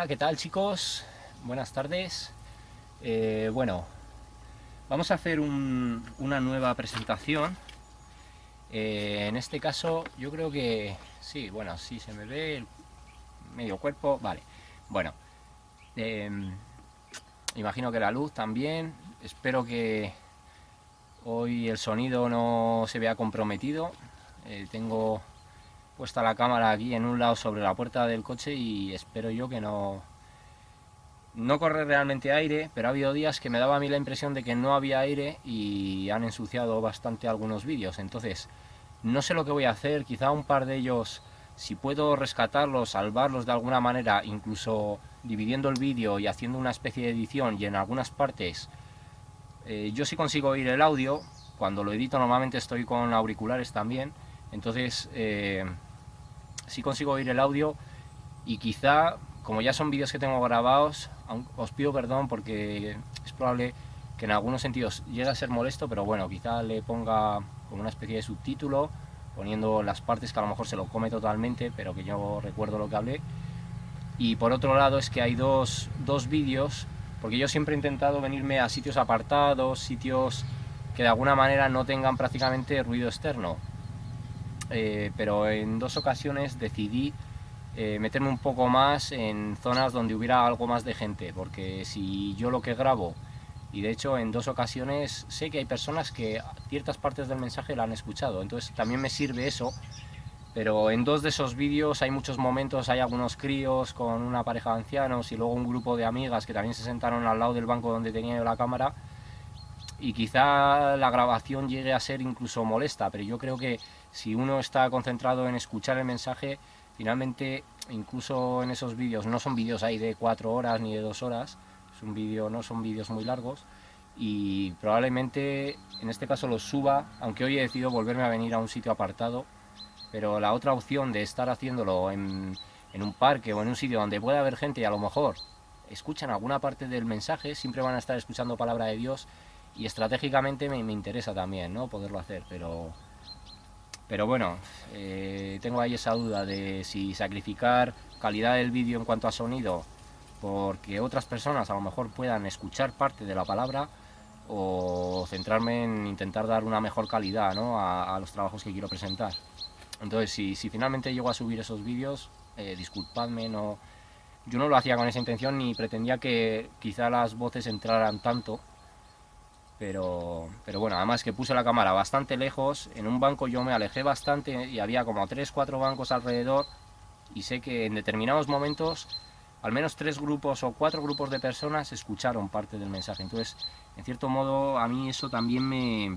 Hola, ¿qué tal chicos? Buenas tardes. Bueno, vamos a hacer una nueva presentación. En este caso yo creo que sí, bueno, sí se me ve el medio cuerpo, vale. Bueno, eh, imagino que la luz también. Espero que hoy el sonido no se vea comprometido. Tengo puesta la cámara aquí en un lado sobre la puerta del coche y espero yo que no corre realmente aire, pero ha habido días que me daba a mí la impresión de que no había aire y han ensuciado bastante algunos vídeos. Entonces, no sé lo que voy a hacer, quizá un par de ellos, si puedo rescatarlos, salvarlos de alguna manera, incluso dividiendo el vídeo y haciendo una especie de edición y en algunas partes, yo sí consigo oír el audio. Cuando lo edito normalmente estoy con auriculares también, entonces sí consigo oír el audio y quizá, como ya son vídeos que tengo grabados, os pido perdón porque es probable que en algunos sentidos llegue a ser molesto, pero bueno, quizá le ponga como una especie de subtítulo, poniendo las partes que a lo mejor se lo come totalmente, pero que yo recuerdo lo que hablé. Y por otro lado es que hay dos vídeos, porque yo siempre he intentado venirme a sitios apartados, sitios que de alguna manera no tengan prácticamente ruido externo. Pero en dos ocasiones decidí meterme un poco más en zonas donde hubiera algo más de gente, porque si yo lo que grabo, y de hecho en dos ocasiones sé que hay personas que ciertas partes del mensaje la han escuchado, entonces también me sirve eso, pero en dos de esos vídeos hay muchos momentos, hay algunos críos con una pareja de ancianos y luego un grupo de amigas que también se sentaron al lado del banco donde tenía yo la cámara, y quizá la grabación llegue a ser incluso molesta, pero yo creo que si uno está concentrado en escuchar el mensaje, finalmente, incluso en esos vídeos, no son vídeos ahí de 4 horas ni de 2 horas, es un vídeo, no son vídeos muy largos, y probablemente en este caso los suba, aunque hoy he decidido volverme a venir a un sitio apartado, pero la otra opción de estar haciéndolo en un parque o en un sitio donde pueda haber gente y a lo mejor escuchan alguna parte del mensaje, siempre van a estar escuchando palabra de Dios, y estratégicamente me interesa también, ¿no?, poderlo hacer, pero bueno, tengo ahí esa duda de si sacrificar calidad del vídeo en cuanto a sonido porque otras personas a lo mejor puedan escuchar parte de la palabra, o centrarme en intentar dar una mejor calidad, ¿no?, a los trabajos que quiero presentar. Entonces, si finalmente llego a subir esos vídeos, disculpadme, no, yo no lo hacía con esa intención ni pretendía que quizá las voces entraran tanto, pero bueno, además que puse la cámara bastante lejos, en un banco yo me alejé bastante y había como 3 4 bancos alrededor, y sé que en determinados momentos al menos 3 grupos o 4 grupos de personas escucharon parte del mensaje. Entonces, en cierto modo, a mí eso también me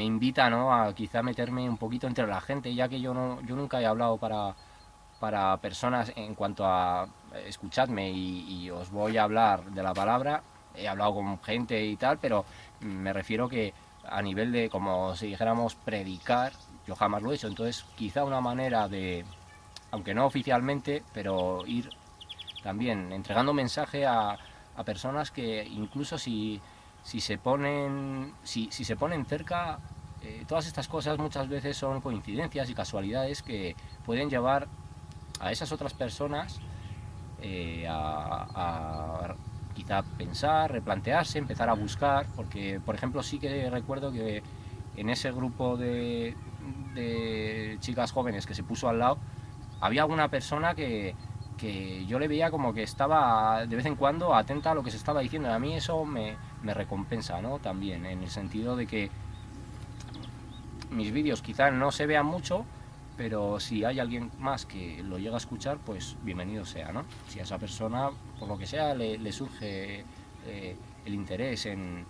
invita, ¿no?, a quizá meterme un poquito entre la gente, ya que yo nunca he hablado para personas en cuanto a escuchadme y os voy a hablar de la palabra. He hablado con gente y tal, pero me refiero que a nivel de, como si dijéramos, predicar, yo jamás lo he hecho. Entonces, quizá una manera de, aunque no oficialmente, pero ir también entregando mensaje a personas que incluso si se ponen cerca, todas estas cosas muchas veces son coincidencias y casualidades que pueden llevar a esas otras personas a quizá pensar, replantearse, empezar a buscar, porque por ejemplo sí que recuerdo que en ese grupo de chicas jóvenes que se puso al lado, había alguna persona que yo le veía como que estaba de vez en cuando atenta a lo que se estaba diciendo, y a mí eso me recompensa, ¿no?, también, en el sentido de que mis vídeos quizás no se vean mucho, pero si hay alguien más que lo llega a escuchar, pues bienvenido sea, ¿no? Si a esa persona, por lo que sea, le surge el interés en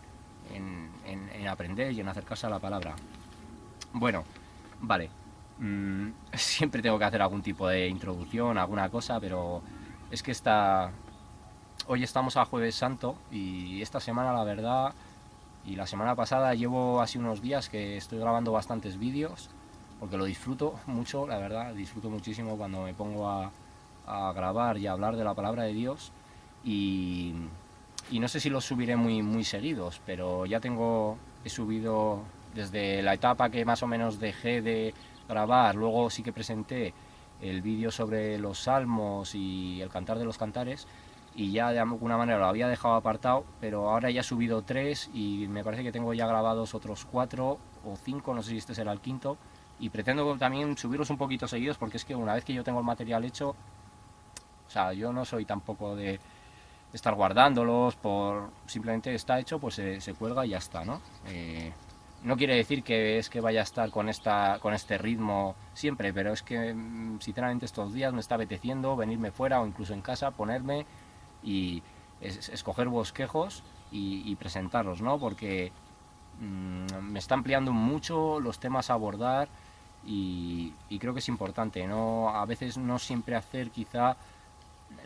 aprender y en acercarse a la palabra. Bueno, vale. Siempre tengo que hacer algún tipo de introducción, alguna cosa, pero es que hoy estamos a Jueves Santo y esta semana, la verdad, y la semana pasada llevo así unos días que estoy grabando bastantes vídeos, porque lo disfruto mucho, la verdad, disfruto muchísimo cuando me pongo a grabar y a hablar de la palabra de Dios, y, y no sé si los subiré muy seguidos, pero ya he subido desde la etapa que más o menos dejé de grabar, luego sí que presenté el vídeo sobre los salmos y el cantar de los cantares, y ya de alguna manera lo había dejado apartado, pero ahora ya he subido 3 y me parece que tengo ya grabados otros 4 o 5, no sé si este será el quinto, y pretendo también subirlos un poquito seguidos, porque es que una vez que yo tengo el material hecho, o sea, yo no soy tampoco de estar guardándolos, por simplemente está hecho, pues se cuelga y ya está, ¿no? No quiere decir que es que vaya a estar con este ritmo siempre, pero es que sinceramente estos días me está apeteciendo venirme fuera o incluso en casa, ponerme y escoger bosquejos y presentarlos, ¿no? Porque me está ampliando mucho los temas a abordar y creo que es importante, ¿no? A veces no siempre hacer quizá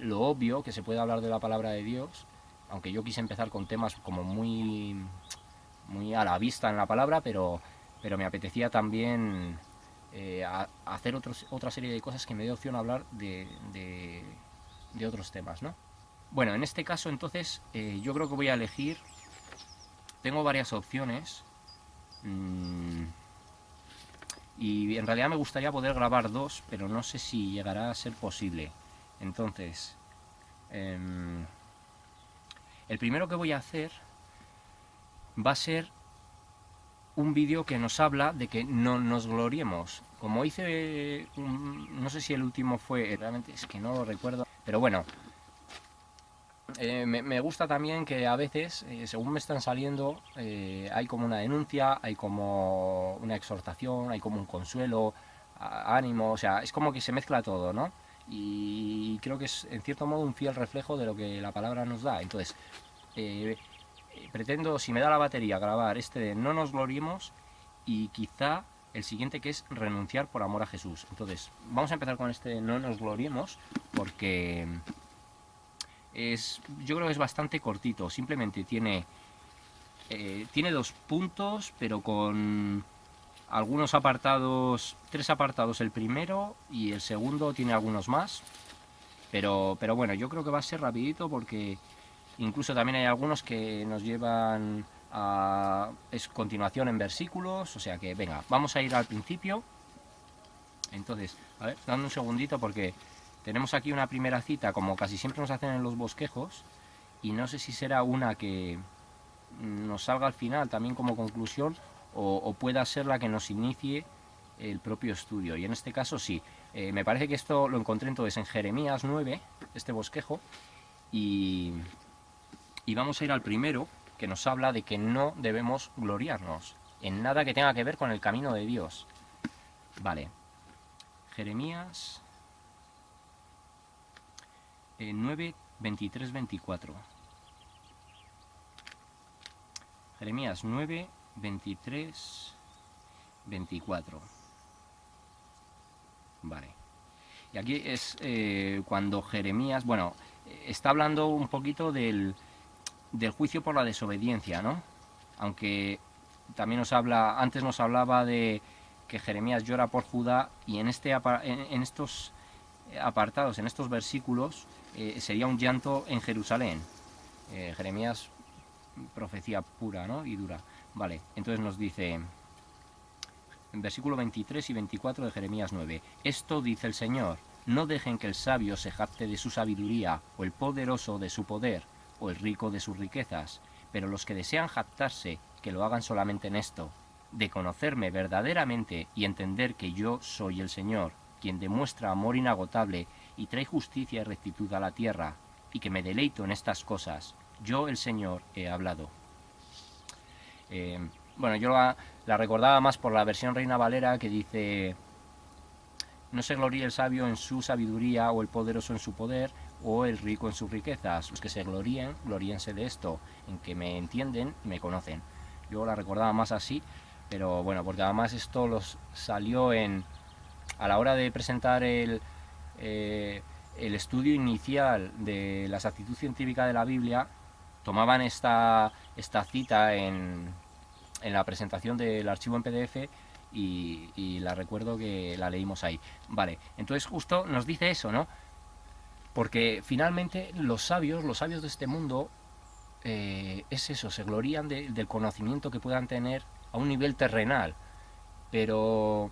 lo obvio, que se puede hablar de la palabra de Dios, aunque yo quise empezar con temas como muy a la vista en la palabra, pero me apetecía también hacer otra serie de cosas que me dé opción a hablar de otros temas, ¿no? Bueno, en este caso entonces yo creo que voy a elegir, tengo varias opciones, y en realidad me gustaría poder grabar 2, pero no sé si llegará a ser posible. Entonces, el primero que voy a hacer va a ser un vídeo que nos habla de que no nos gloriemos. Como hice, no sé si el último fue, realmente es que no lo recuerdo, pero bueno, me gusta también que a veces, según me están saliendo, hay como una denuncia, hay como una exhortación, hay como un consuelo, ánimo, o sea, es como que se mezcla todo, ¿no? Y creo que es en cierto modo un fiel reflejo de lo que la palabra nos da. Entonces, pretendo, si me da la batería, grabar este de no nos gloriemos y quizá el siguiente, que es renunciar por amor a Jesús. Entonces, vamos a empezar con este de no nos gloriemos porque yo creo que es bastante cortito, simplemente tiene 2 puntos, pero con algunos apartados, 3 apartados el primero y el segundo tiene algunos más, pero bueno, yo creo que va a ser rapidito porque incluso también hay algunos que nos llevan a continuación en versículos, o sea que venga, vamos a ir al principio. Entonces, a ver, dame un segundito porque tenemos aquí una primera cita, como casi siempre nos hacen en los bosquejos, y no sé si será una que nos salga al final también como conclusión o pueda ser la que nos inicie el propio estudio. Y en este caso sí, me parece que esto lo encontré entonces en Jeremías 9, este bosquejo, y vamos a ir al primero, que nos habla de que no debemos gloriarnos en nada que tenga que ver con el camino de Dios. Vale, Jeremías 9, 23, 24. Jeremías 9, 23, 24. Vale. Y aquí es cuando Jeremías, bueno, está hablando un poquito del juicio por la desobediencia, ¿no? Aunque también antes nos hablaba de que Jeremías llora por Judá, y en estos apartados, en estos versículos, sería un llanto en Jerusalén. Jeremías, profecía pura, ¿no? Y dura. Vale, entonces nos dice en versículo 23 y 24 de Jeremías 9: esto dice el Señor, no dejen que el sabio se jacte de su sabiduría, o el poderoso de su poder, o el rico de sus riquezas, pero los que desean jactarse, que lo hagan solamente en esto, de conocerme verdaderamente y entender que yo soy el Señor, quien demuestra amor inagotable y trae justicia y rectitud a la tierra, y que me deleito en estas cosas. Yo, el Señor, he hablado. Bueno, yo la recordaba más por la versión Reina Valera, que dice: no se gloríe el sabio en su sabiduría, o el poderoso en su poder, o el rico en sus riquezas. Los que se gloríen, gloríense de esto, en que me entienden, me conocen. Yo la recordaba más así, pero bueno, porque además esto salió a la hora de presentar el estudio inicial de la exactitud científica de la Biblia. Tomaban esta cita en la presentación del archivo en PDF, y la recuerdo que la leímos ahí. Vale, entonces justo nos dice eso, ¿no? Porque finalmente los sabios de este mundo, es eso, se glorían del conocimiento que puedan tener a un nivel terrenal, pero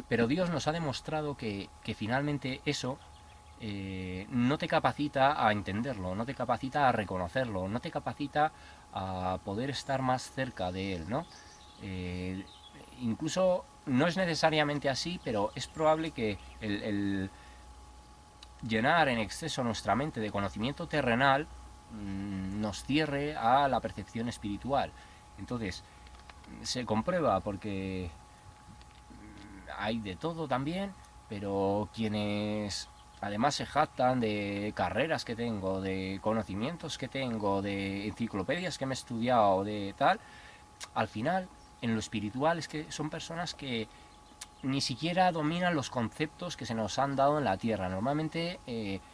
Pero Dios nos ha demostrado que finalmente eso no te capacita a entenderlo, no te capacita a reconocerlo, no te capacita a poder estar más cerca de Él, ¿no? Eh, Incluso no es necesariamente así, pero es probable que el llenar en exceso nuestra mente de conocimiento terrenal nos cierre a la percepción espiritual. Entonces, se comprueba porque hay de todo también, pero quienes además se jactan de carreras que tengo, de conocimientos que tengo, de enciclopedias que me he estudiado, de tal, al final, en lo espiritual es que son personas que ni siquiera dominan los conceptos que se nos han dado en la tierra. Normalmente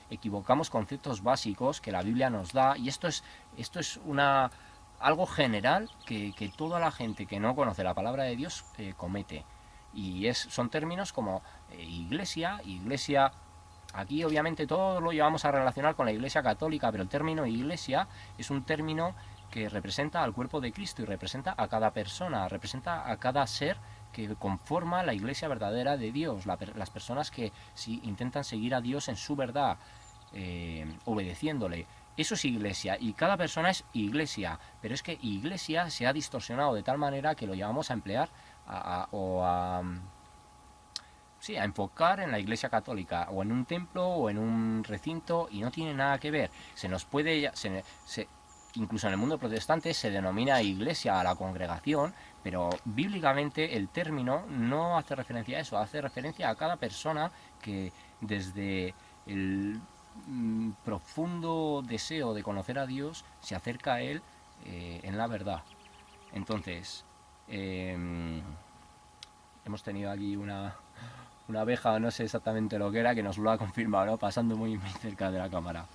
equivocamos conceptos básicos que la Biblia nos da, y esto es algo general que toda la gente que no conoce la palabra de Dios comete. Y son términos como iglesia. Aquí obviamente todo lo llevamos a relacionar con la Iglesia católica, pero el término iglesia es un término que representa al cuerpo de Cristo y representa a cada persona, representa a cada ser que conforma la Iglesia verdadera de Dios, las personas que intentan seguir a Dios en su verdad, obedeciéndole. Eso es iglesia, y cada persona es iglesia, pero es que iglesia se ha distorsionado de tal manera que lo llevamos a emplear sí, a enfocar en la Iglesia católica, o en un templo, o en un recinto, y no tiene nada que ver. Se nos puede, incluso en el mundo protestante se denomina iglesia a la congregación, pero bíblicamente el término no hace referencia a eso, hace referencia a cada persona que desde el profundo deseo de conocer a Dios se acerca a Él en la verdad. Entonces, hemos tenido aquí una abeja, no sé exactamente lo que era, que nos lo ha confirmado, ¿no? Pasando muy, muy cerca de la cámara.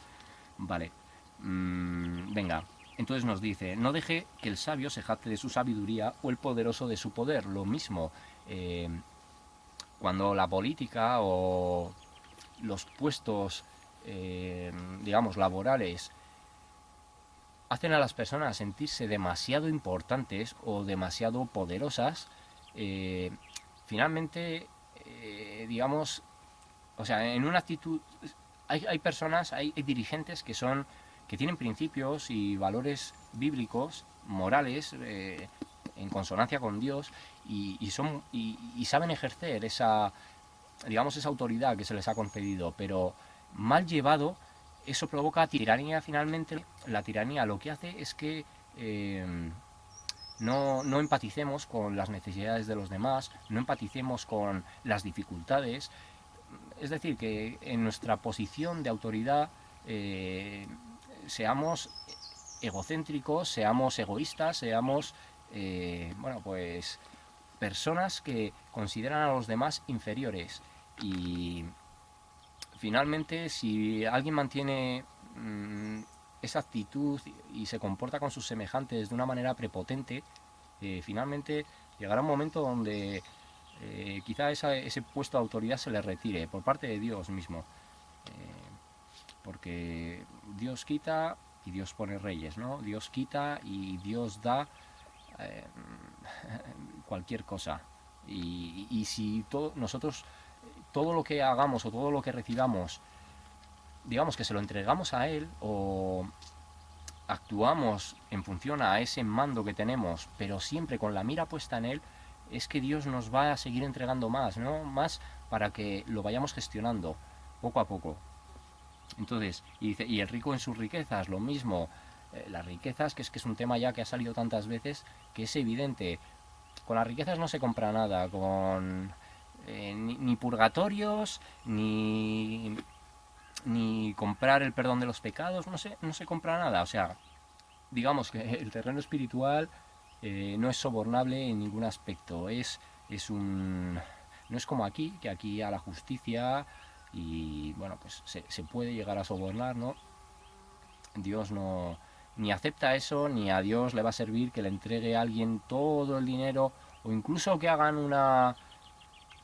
Vale. Venga. Entonces nos dice: no deje que el sabio se jacte de su sabiduría o el poderoso de su poder. Lo mismo, cuando la política o los puestos, digamos, laborales hacen a las personas sentirse demasiado importantes o demasiado poderosas, finalmente, digamos, o sea, en una actitud, hay personas, hay dirigentes que tienen principios y valores bíblicos, morales, en consonancia con Dios, y saben ejercer esa, digamos, esa autoridad que se les ha concedido, pero mal llevado, eso provoca tiranía. Finalmente, la tiranía lo que hace es que no empaticemos con las necesidades de los demás, no empaticemos con las dificultades. Es decir, que en nuestra posición de autoridad seamos egocéntricos, seamos egoístas, seamos, bueno, pues personas que consideran a los demás inferiores. Y finalmente, si alguien mantiene esa actitud y se comporta con sus semejantes de una manera prepotente, finalmente llegará un momento donde quizá ese puesto de autoridad se le retire por parte de Dios mismo, porque Dios quita y Dios pone reyes, ¿no? Dios quita y Dios da cualquier cosa, y si nosotros todo lo que hagamos o todo lo que recibamos, digamos que se lo entregamos a Él, o actuamos en función a ese mando que tenemos, pero siempre con la mira puesta en Él, es que Dios nos va a seguir entregando más, ¿no? Más, para que lo vayamos gestionando poco a poco. Entonces, y el rico en sus riquezas, lo mismo. Las riquezas, que es un tema ya que ha salido tantas veces, que es evidente. Con las riquezas no se compra nada, con ni purgatorios, ni comprar el perdón de los pecados, no se compra nada. O sea, digamos que el terreno espiritual no es sobornable en ningún aspecto. No es como aquí, que aquí a la justicia, y bueno, pues se puede llegar a sobornar, ¿no? Dios no ni acepta eso, ni a Dios le va a servir que le entregue a alguien todo el dinero, o incluso que hagan una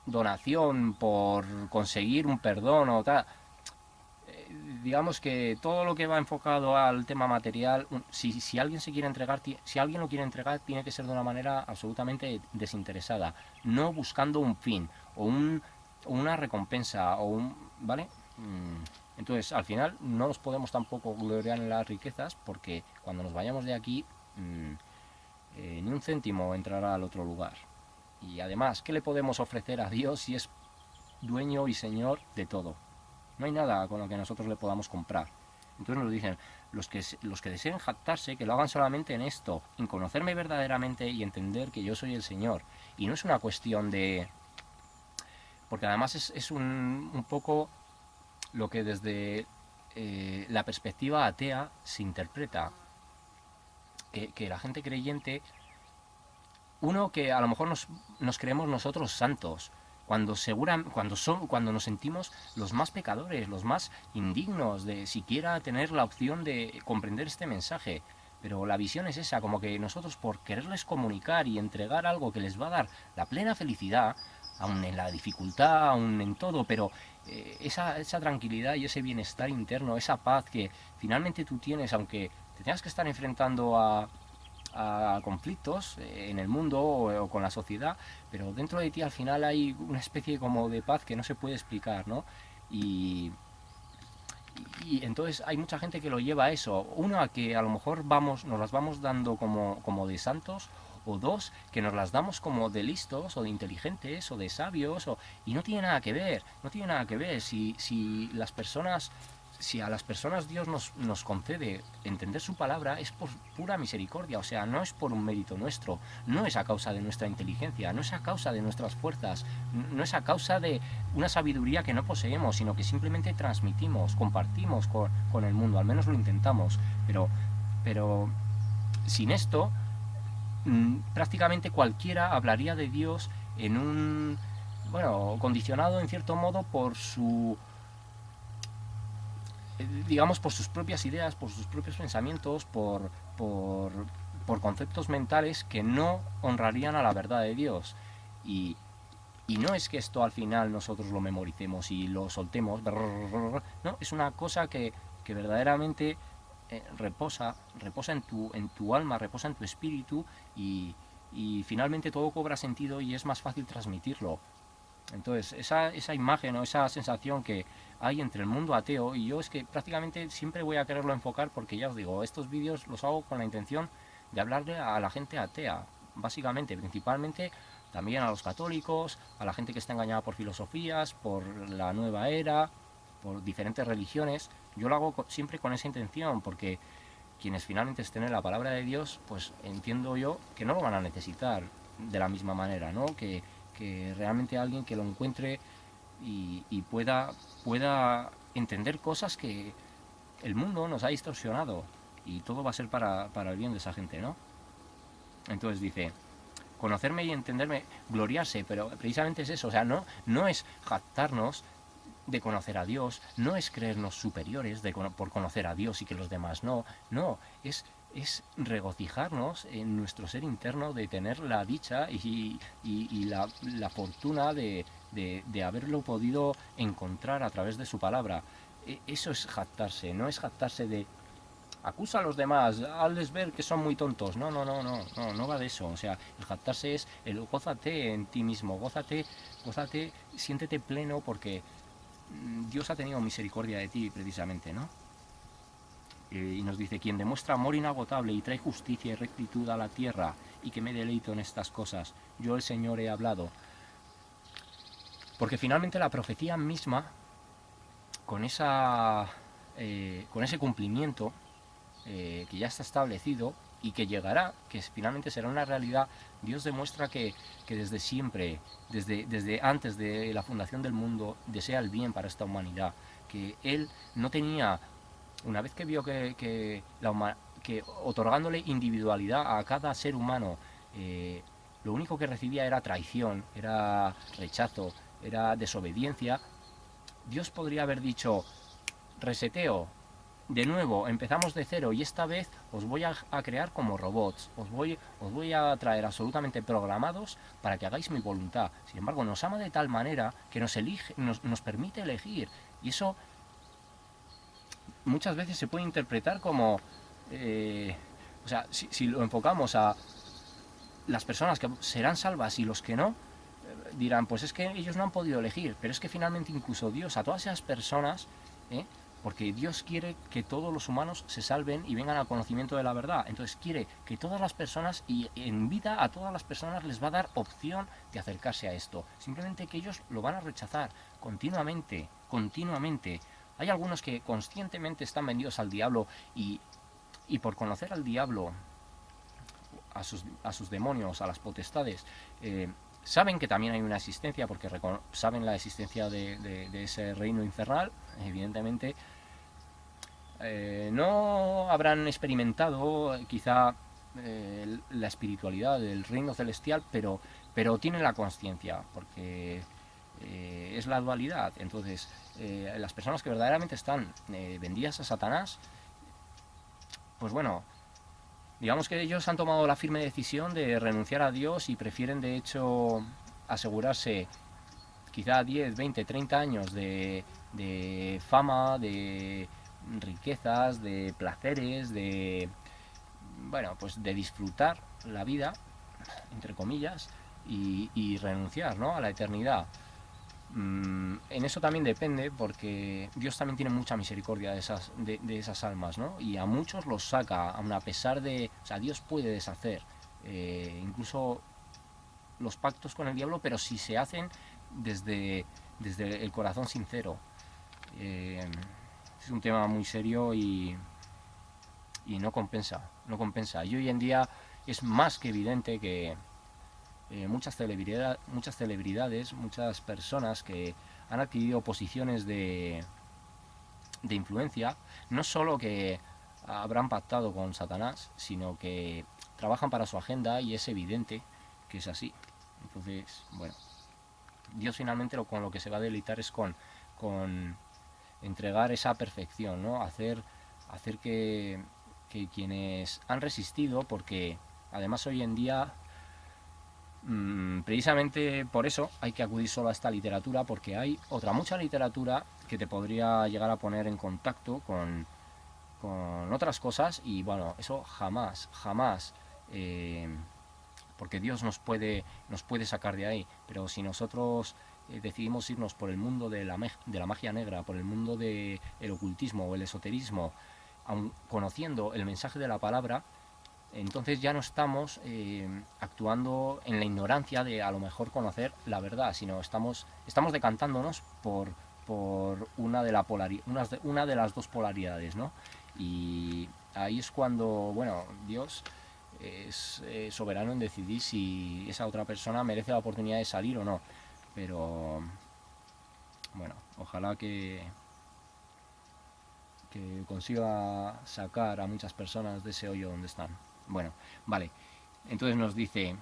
donación por conseguir un perdón o tal. digamos que todo lo que va enfocado al tema material, si alguien se quiere entregar, si alguien lo quiere entregar, tiene que ser de una manera absolutamente desinteresada, no buscando un fin o una recompensa ¿vale? Entonces, al final no nos podemos tampoco gloriar en las riquezas, porque cuando nos vayamos de aquí, ni un céntimo entrará al otro lugar. Y además, ¿qué le podemos ofrecer a Dios si es dueño y señor de todo? No hay nada con lo que nosotros le podamos comprar. Entonces nos dicen, los que deseen jactarse, que lo hagan solamente en esto, en conocerme verdaderamente y entender que yo soy el Señor. Y no es una cuestión de... Porque además es un poco lo que desde la perspectiva atea se interpreta. Que la gente creyente, uno, que a lo mejor nos creemos nosotros santos, cuando nos sentimos los más pecadores, los más indignos de siquiera tener la opción de comprender este mensaje. Pero la visión es esa, como que nosotros, por quererles comunicar y entregar algo que les va a dar la plena felicidad, aun en la dificultad, aun en todo, pero esa tranquilidad y ese bienestar interno, esa paz que finalmente tú tienes, aunque te tengas que estar enfrentando a conflictos en el mundo o con la sociedad, pero dentro de ti al final hay una especie como de paz que no se puede explicar, ¿no? Y, y entonces hay mucha gente que lo lleva a eso. Uno, a que a lo mejor nos las vamos dando como de santos, o dos, que nos las damos como de listos, o de inteligentes, o de sabios, y no tiene nada que ver, no tiene nada que ver. Si a las personas Dios nos concede entender su palabra, es por pura misericordia, o sea, no es por un mérito nuestro, no es a causa de nuestra inteligencia, no es a causa de nuestras fuerzas, no es a causa de una sabiduría que no poseemos, sino que simplemente transmitimos, compartimos con el mundo, al menos lo intentamos, pero sin esto, prácticamente cualquiera hablaría de Dios en bueno, condicionado en cierto modo por digamos, por sus propias ideas, por sus propios pensamientos, por, por conceptos mentales que no honrarían a la verdad de Dios. Y, y no es que esto al final nosotros lo memoricemos y lo soltemos, no, es una cosa que verdaderamente reposa en tu alma, reposa en tu espíritu, y finalmente todo cobra sentido y es más fácil transmitirlo. Entonces, esa imagen o esa sensación que hay entre el mundo ateo, y yo es que prácticamente siempre voy a quererlo enfocar, porque ya os digo, estos vídeos los hago con la intención de hablarle a la gente atea, básicamente, principalmente también a los católicos, a la gente que está engañada por filosofías, por la nueva era, por diferentes religiones. Yo lo hago siempre con esa intención, porque quienes finalmente estén en la palabra de Dios, pues entiendo yo que no lo van a necesitar de la misma manera, ¿no? Que realmente alguien que lo encuentre y pueda entender cosas que el mundo nos ha distorsionado, y todo va a ser para el bien de esa gente, ¿no? Entonces dice, conocerme y entenderme, gloriarse, pero precisamente es eso, o sea, no es jactarnos de conocer a Dios, no es creernos superiores por conocer a Dios y que los demás no, es regocijarnos en nuestro ser interno de tener la dicha y la fortuna de haberlo podido encontrar a través de su palabra. Eso es jactarse, no es jactarse de acusa a los demás, hazles ver que son muy tontos. No va de eso. O sea, el jactarse es el gózate en ti mismo, gózate, siéntete pleno, porque Dios ha tenido misericordia de ti, precisamente, ¿no? Y nos dice, quien demuestra amor inagotable y trae justicia y rectitud a la tierra, y que me deleito en estas cosas, yo el Señor he hablado. Porque finalmente la profecía misma, con ese cumplimiento que ya está establecido y que llegará, que finalmente será una realidad, Dios demuestra que desde siempre, desde antes de la fundación del mundo, desea el bien para esta humanidad, que Él no tenía, una vez que vio que otorgándole individualidad a cada ser humano, lo único que recibía era traición, era rechazo, era desobediencia, Dios podría haber dicho, reseteo, de nuevo, empezamos de cero, y esta vez os voy a crear como robots, os voy a traer absolutamente programados para que hagáis mi voluntad. Sin embargo, nos ama de tal manera que nos permite elegir, y eso muchas veces se puede interpretar como, o sea, si lo enfocamos a las personas que serán salvas y los que no, dirán, pues es que ellos no han podido elegir, pero es que finalmente incluso Dios, a todas esas personas, porque Dios quiere que todos los humanos se salven y vengan al conocimiento de la verdad, entonces quiere que todas las personas, y en vida a todas las personas les va a dar opción de acercarse a esto, simplemente que ellos lo van a rechazar continuamente, continuamente. Hay algunos que conscientemente están vendidos al diablo y por conocer al diablo, a sus demonios, a las potestades, saben que también hay una existencia, porque saben la existencia de ese reino infernal, evidentemente. No habrán experimentado quizá la espiritualidad del reino celestial, pero tienen la conciencia, porque es la dualidad. Entonces, las personas que verdaderamente están vendidas a Satanás, pues bueno, digamos que ellos han tomado la firme decisión de renunciar a Dios y prefieren de hecho asegurarse quizá 10, 20, 30 años de fama, de riquezas, de placeres, bueno, pues de disfrutar la vida, entre comillas, y renunciar, ¿no?, a la eternidad. En eso también depende, porque Dios también tiene mucha misericordia de esas almas, ¿no? Y a muchos los saca, aun a pesar de... O sea, Dios puede deshacer incluso los pactos con el diablo, pero si se hacen desde el corazón sincero. Es un tema muy serio y no compensa, no compensa. Y hoy en día es más que evidente que muchas celebridades, muchas personas que han adquirido posiciones de influencia, no solo que habrán pactado con Satanás, sino que trabajan para su agenda, y es evidente que es así. Entonces, bueno, Dios finalmente con lo que se va a deleitar es con entregar esa perfección, ¿no? Hacer que quienes han resistido, porque además hoy en día, precisamente por eso hay que acudir solo a esta literatura, porque hay mucha literatura que te podría llegar a poner en contacto con otras cosas, y bueno, eso jamás, porque Dios nos puede sacar de ahí, pero si nosotros decidimos irnos por el mundo de la magia negra, por el mundo del ocultismo o el esoterismo, aun conociendo el mensaje de la palabra, entonces ya no estamos actuando en la ignorancia de a lo mejor conocer la verdad, sino estamos decantándonos por una de las dos polaridades, ¿no? Y ahí es cuando, bueno, Dios es soberano en decidir si esa otra persona merece la oportunidad de salir o no. Pero bueno, ojalá que consiga sacar a muchas personas de ese hoyo donde están. Bueno, vale. Entonces nos dice,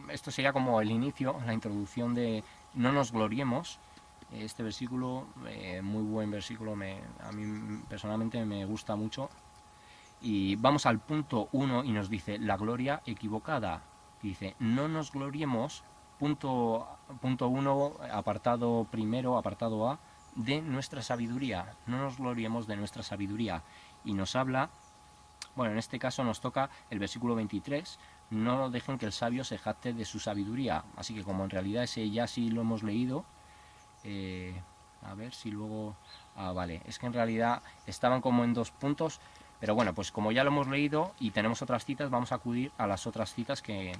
esto sería como el inicio, la introducción de no nos gloriemos. Este versículo, muy buen versículo, a mí personalmente me gusta mucho. Y vamos al punto 1 y nos dice la gloria equivocada. Dice, no nos gloriemos, punto 1, apartado primero, apartado A, de nuestra sabiduría. No nos gloriemos de nuestra sabiduría. Y nos habla, bueno, en este caso nos toca el versículo 23, no dejen que el sabio se jacte de su sabiduría. Así que como en realidad ese ya sí lo hemos leído, a ver si luego... vale, es que en realidad estaban como en dos puntos, pero bueno, pues como ya lo hemos leído y tenemos otras citas, vamos a acudir a las otras citas que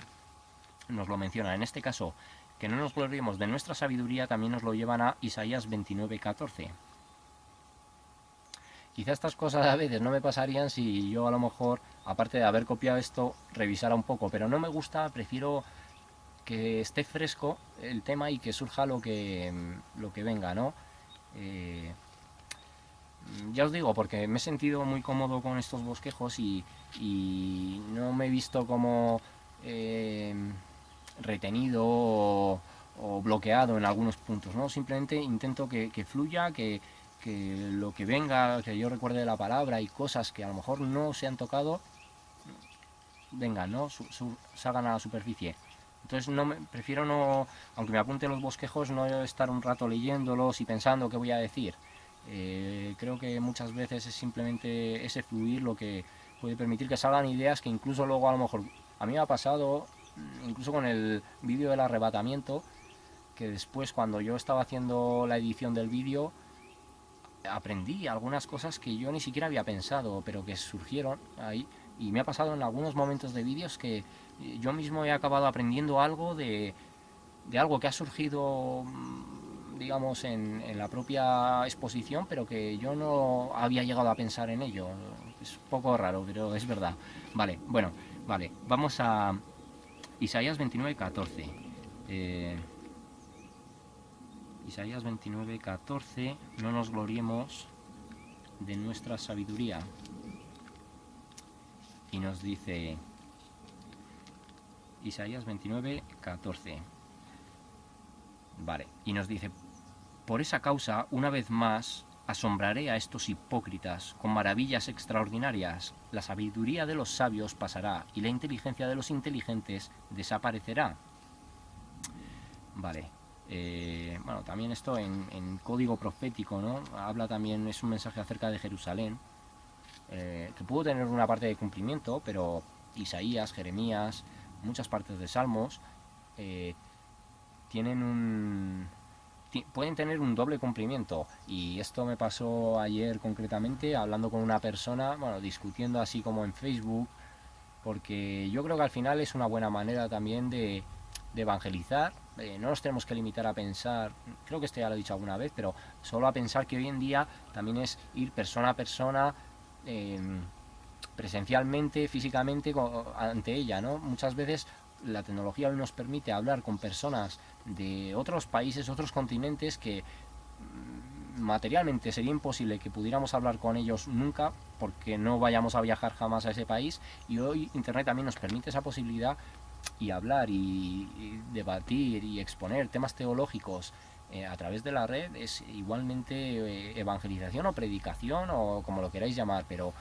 nos lo mencionan. En este caso, que no nos gloriemos de nuestra sabiduría, también nos lo llevan a Isaías 29:14. Quizá estas cosas a veces no me pasarían si yo a lo mejor, aparte de haber copiado esto, revisara un poco, pero no me gusta, prefiero que esté fresco el tema y que surja lo que venga, ¿no? Ya os digo, porque me he sentido muy cómodo con estos bosquejos y no me he visto como retenido o bloqueado en algunos puntos, ¿no? Simplemente intento que fluya, que lo que venga, que yo recuerde de la palabra, y cosas que a lo mejor no se han tocado, vengan, ¿no? Salgan a la superficie. Entonces prefiero no, aunque me apunte los bosquejos, no estar un rato leyéndolos y pensando qué voy a decir. Creo que muchas veces es simplemente ese fluir lo que puede permitir que salgan ideas que incluso luego a lo mejor, a mí me ha pasado, incluso con el vídeo del arrebatamiento, que después cuando yo estaba haciendo la edición del vídeo, aprendí algunas cosas que yo ni siquiera había pensado, pero que surgieron ahí. Y me ha pasado en algunos momentos de vídeos que yo mismo he acabado aprendiendo algo de algo que ha surgido, digamos, en la propia exposición, pero que yo no había llegado a pensar en ello. Es un poco raro, pero es verdad. Vale, bueno, vale, vamos a Isaías 29:14. Isaías 29:14, no nos gloriemos de nuestra sabiduría. Y nos dice Isaías 29:14. Vale, y nos dice, por esa causa, una vez más, asombraré a estos hipócritas con maravillas extraordinarias. La sabiduría de los sabios pasará y la inteligencia de los inteligentes desaparecerá. Vale. Bueno, también esto en código profético, ¿no? Habla también, es un mensaje acerca de Jerusalén, que pudo tener una parte de cumplimiento, pero Isaías, Jeremías, muchas partes de Salmos, pueden tener un doble cumplimiento. Y esto me pasó ayer concretamente, hablando con una persona, bueno, discutiendo así como en Facebook, porque yo creo que al final es una buena manera también de evangelizar. No nos tenemos que limitar a pensar, creo que esto ya lo he dicho alguna vez, pero solo a pensar que hoy en día también es ir persona a persona, presencialmente, físicamente ante ella, ¿no? Muchas veces la tecnología hoy nos permite hablar con personas de otros países, otros continentes que materialmente sería imposible que pudiéramos hablar con ellos nunca, porque no vayamos a viajar jamás a ese país, y hoy Internet también nos permite esa posibilidad, y hablar y debatir y exponer temas teológicos a través de la red es igualmente evangelización o predicación o como lo queráis llamar, pero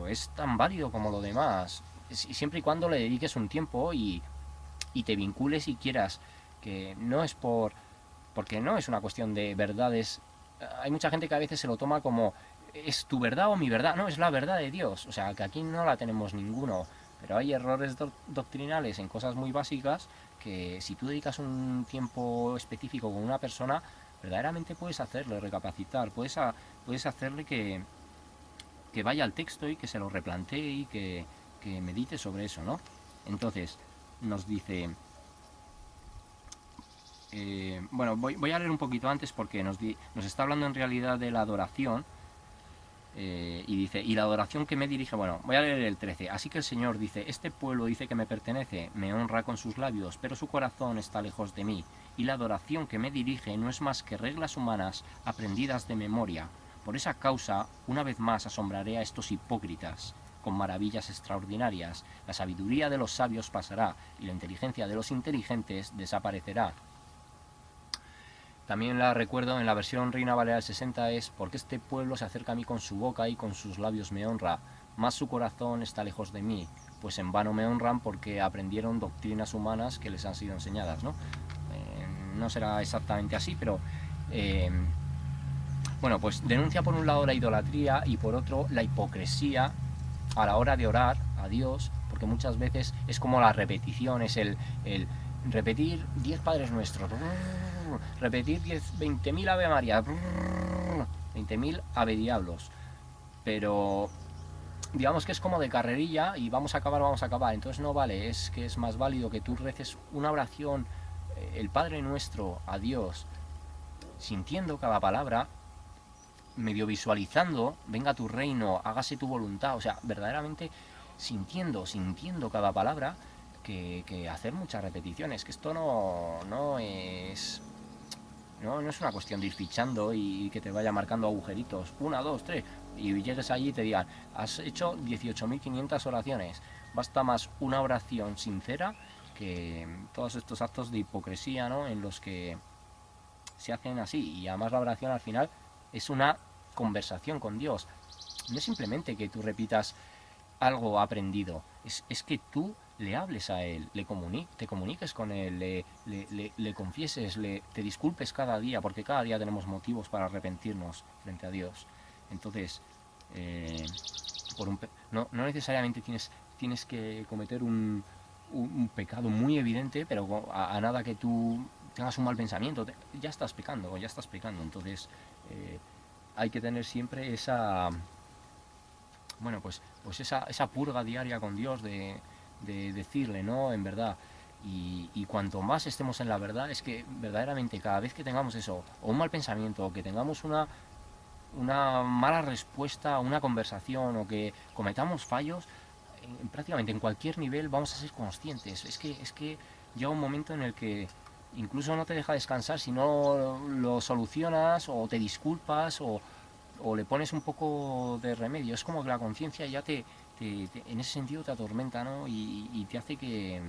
es tan válido como lo demás, siempre y cuando le dediques un tiempo y te vincules y quieras, que no es porque no es una cuestión de verdades. Hay mucha gente que a veces se lo toma como es tu verdad o mi verdad. No, es la verdad de Dios. O sea, que aquí no la tenemos ninguno. Pero hay errores doctrinales en cosas muy básicas que si tú dedicas un tiempo específico con una persona, verdaderamente puedes hacerle recapacitar, puedes hacerle que vaya al texto y que se lo replantee y que medite sobre eso, ¿no? Entonces, nos dice... bueno, voy a leer un poquito antes porque nos está hablando en realidad de la adoración. Y dice, y la adoración que me dirige, bueno, voy a leer el 13. Así que el Señor dice, este pueblo dice que me pertenece, me honra con sus labios, pero su corazón está lejos de mí, y la adoración que me dirige no es más que reglas humanas aprendidas de memoria. Por esa causa, una vez más asombraré a estos hipócritas con maravillas extraordinarias. La sabiduría de los sabios pasará, y la inteligencia de los inteligentes desaparecerá. También la recuerdo en la versión Reina Valera del 60 es, porque este pueblo se acerca a mí con su boca y con sus labios me honra, mas su corazón está lejos de mí, pues en vano me honran porque aprendieron doctrinas humanas que les han sido enseñadas, ¿no? No será exactamente así, pero bueno, pues denuncia por un lado la idolatría y por otro la hipocresía a la hora de orar a Dios, porque muchas veces es como la repetición, es el repetir 10 Padres Nuestros, repetir 20.000 Ave María, 20.000 Ave Diablos, pero digamos que es como de carrerilla y vamos a acabar, entonces no vale, es que es más válido que tú reces una oración, el Padre Nuestro, a Dios, sintiendo cada palabra, medio visualizando, venga tu reino, hágase tu voluntad, o sea, verdaderamente sintiendo cada palabra, que hacer muchas repeticiones, que esto no es una cuestión de ir fichando y que te vaya marcando agujeritos, 1, 2, 3, y llegues allí y te digan, has hecho 18.500 oraciones, basta más una oración sincera que todos estos actos de hipocresía, ¿no?, en los que se hacen así, y además la oración al final es una conversación con Dios, no es simplemente que tú repitas algo aprendido, es que tú le hables a Él, te comuniques con Él, le confieses, te disculpes cada día, porque cada día tenemos motivos para arrepentirnos frente a Dios. Entonces, eh, no necesariamente tienes que cometer un pecado muy evidente, pero a nada que tú tengas un mal pensamiento, ya estás pecando, ya estás pecando. Entonces, eh, hay que tener siempre esa, bueno, pues esa purga diaria con Dios de decirle, ¿no? En verdad. Y cuanto más estemos en la verdad, es que verdaderamente cada vez que tengamos eso, o un mal pensamiento, o que tengamos una mala respuesta a una conversación, o que cometamos fallos, prácticamente en cualquier nivel vamos a ser conscientes. Es que llega un momento en el que incluso no te deja descansar si no lo solucionas, o te disculpas, o le pones un poco de remedio. Es como que la conciencia ya en ese sentido te atormenta, ¿no? Y te hace que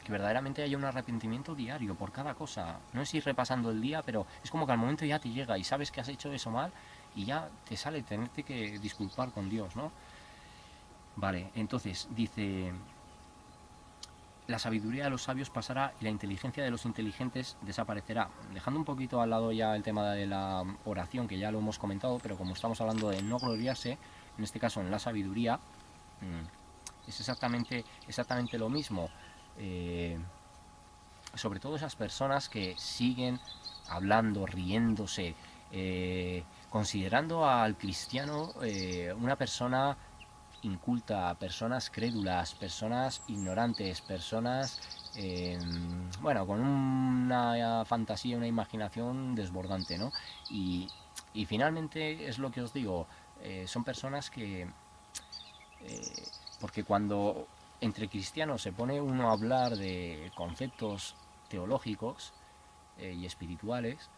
verdaderamente haya un arrepentimiento diario por cada cosa. No es ir repasando el día, pero es como que al momento ya te llega y sabes que has hecho eso mal y ya te sale tenerte que disculpar con Dios, ¿no? Vale, entonces dice, la sabiduría de los sabios pasará y la inteligencia de los inteligentes desaparecerá. Dejando un poquito al lado ya el tema de la oración, que ya lo hemos comentado, pero como estamos hablando de no gloriarse, en este caso en la sabiduría, es exactamente lo mismo. Eh, Sobre todo esas personas que siguen hablando, riéndose, considerando al cristiano una persona inculta, personas crédulas, personas ignorantes, personas, bueno, con una fantasía, una imaginación desbordante, ¿no? Y finalmente es lo que os digo, son personas que, porque cuando entre cristianos se pone uno a hablar de conceptos teológicos y espirituales,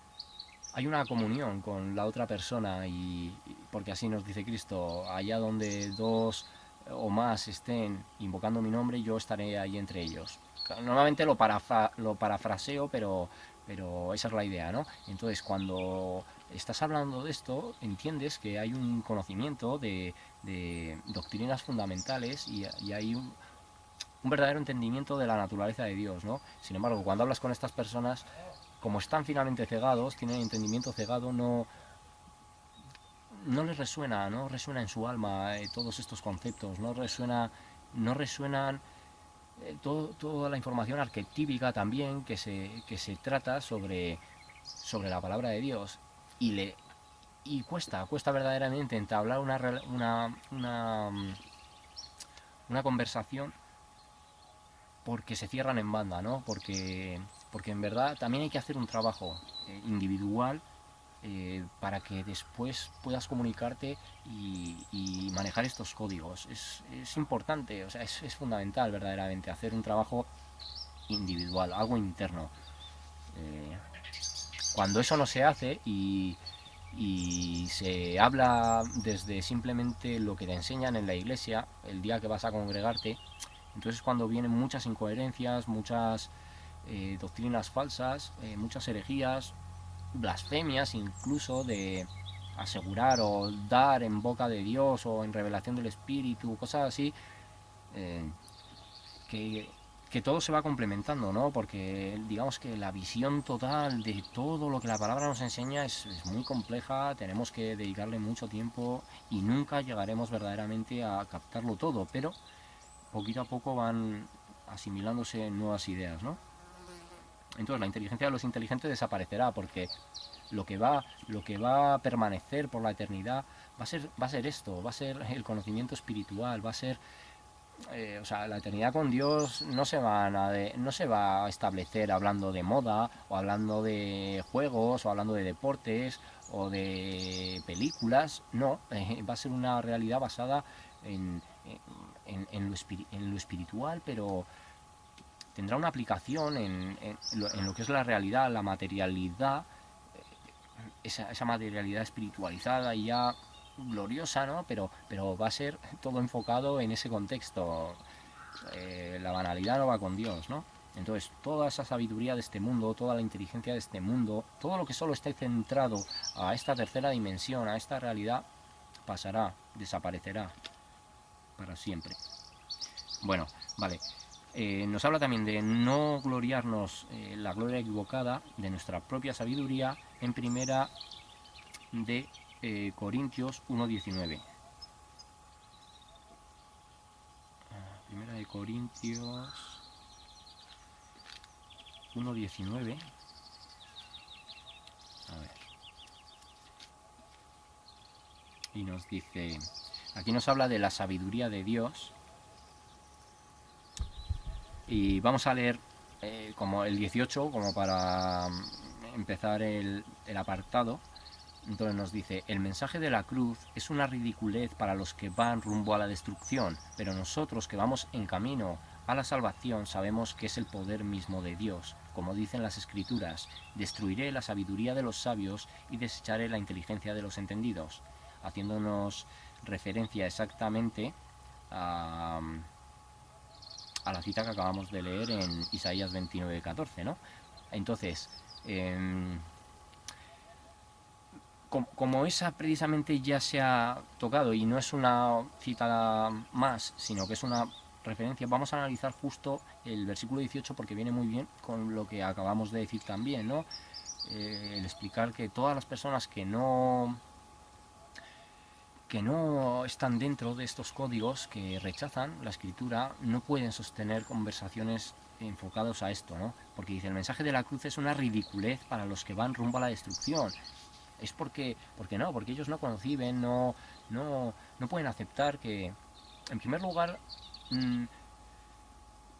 hay una comunión con la otra persona porque así nos dice Cristo, allá donde dos o más estén invocando mi nombre, yo estaré ahí entre ellos. Normalmente lo parafraseo, pero esa es la idea, ¿no? Entonces, cuando estás hablando de esto, entiendes que hay un conocimiento de doctrinas fundamentales y hay un verdadero entendimiento de la naturaleza de Dios, ¿no? Sin embargo, cuando hablas con estas personas, como están finalmente cegados, tienen entendimiento cegado, no les resuena, no resuena en su alma todos estos conceptos, no resuenan toda la información arquetípica también que se trata sobre la palabra de Dios. Y cuesta verdaderamente entablar una conversación porque se cierran en banda, ¿no? Porque en verdad también hay que hacer un trabajo individual para que después puedas comunicarte y manejar estos códigos. Es importante, o sea, es fundamental verdaderamente hacer un trabajo individual, algo interno. Eh, Cuando eso no se hace y se habla desde simplemente lo que te enseñan en la iglesia el día que vas a congregarte, entonces cuando vienen muchas incoherencias, muchas doctrinas falsas, muchas herejías, blasfemias incluso de asegurar o dar en boca de Dios o en revelación del Espíritu, cosas así, eh, que, que todo se va complementando, ¿no? Porque digamos que la visión total de todo lo que la palabra nos enseña es muy compleja, tenemos que dedicarle mucho tiempo y nunca llegaremos verdaderamente a captarlo todo, pero poquito a poco van asimilándose nuevas ideas, ¿no? Entonces la inteligencia de los inteligentes desaparecerá porque lo que va a permanecer por la eternidad va a ser esto, va a ser el conocimiento espiritual, va a ser, o sea, la eternidad con Dios no se va a establecer hablando de moda o hablando de juegos o hablando de deportes o de películas, no, va a ser una realidad basada en lo espiritual, pero tendrá una aplicación en lo que es la realidad, la materialidad, esa materialidad espiritualizada y ya gloriosa, ¿no? Pero va a ser todo enfocado en ese contexto. La banalidad no va con Dios, ¿no? Entonces, toda esa sabiduría de este mundo, toda la inteligencia de este mundo, todo lo que solo esté centrado a esta tercera dimensión, a esta realidad, pasará, desaparecerá para siempre. Bueno, vale. Nos habla también de no gloriarnos la gloria equivocada de nuestra propia sabiduría en primera de Corintios 1:19. Primera de Corintios 1:19. A ver. Y nos dice, aquí nos habla de la sabiduría de Dios. Y vamos a leer como el 18, como para empezar el apartado. Entonces nos dice, el mensaje de la cruz es una ridiculez para los que van rumbo a la destrucción, pero nosotros que vamos en camino a la salvación sabemos que es el poder mismo de Dios. Como dicen las Escrituras, destruiré la sabiduría de los sabios y desecharé la inteligencia de los entendidos, haciéndonos referencia exactamente a la cita que acabamos de leer en Isaías 29:14, ¿no? Entonces, como esa precisamente ya se ha tocado y no es una cita más, sino que es una referencia, vamos a analizar justo el versículo 18 porque viene muy bien con lo que acabamos de decir también, ¿no? El explicar que todas las personas que no están dentro de estos códigos, que rechazan la escritura, no pueden sostener conversaciones enfocados a esto, ¿no? Porque dice, el mensaje de la cruz es una ridiculez para los que van rumbo a la destrucción. Es porque ellos no conciben, no pueden aceptar que, en primer lugar, en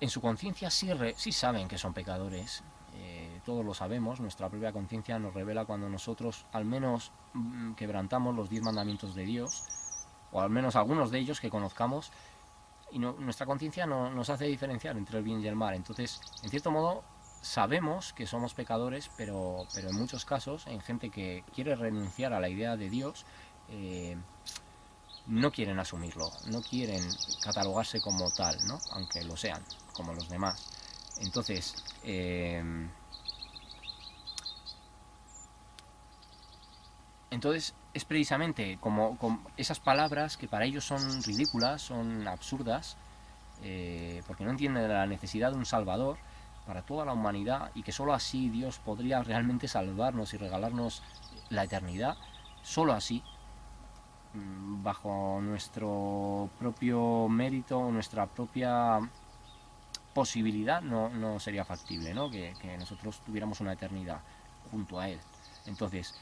su conciencia sí saben que son pecadores. Todos lo sabemos, nuestra propia conciencia nos revela cuando nosotros al menos quebrantamos los 10 mandamientos de Dios, o al menos algunos de ellos que conozcamos, y nuestra conciencia nos hace diferenciar entre el bien y el mal. Entonces, en cierto modo, sabemos que somos pecadores, pero en muchos casos, en gente que quiere renunciar a la idea de Dios, no quieren asumirlo, no quieren catalogarse como tal, ¿no? Aunque lo sean, como los demás. Entonces, es precisamente como esas palabras que para ellos son ridículas, son absurdas, porque no entienden la necesidad de un Salvador para toda la humanidad y que solo así Dios podría realmente salvarnos y regalarnos la eternidad, solo así, bajo nuestro propio mérito, nuestra propia posibilidad, no sería factible, ¿no? Que nosotros tuviéramos una eternidad junto a Él. Entonces,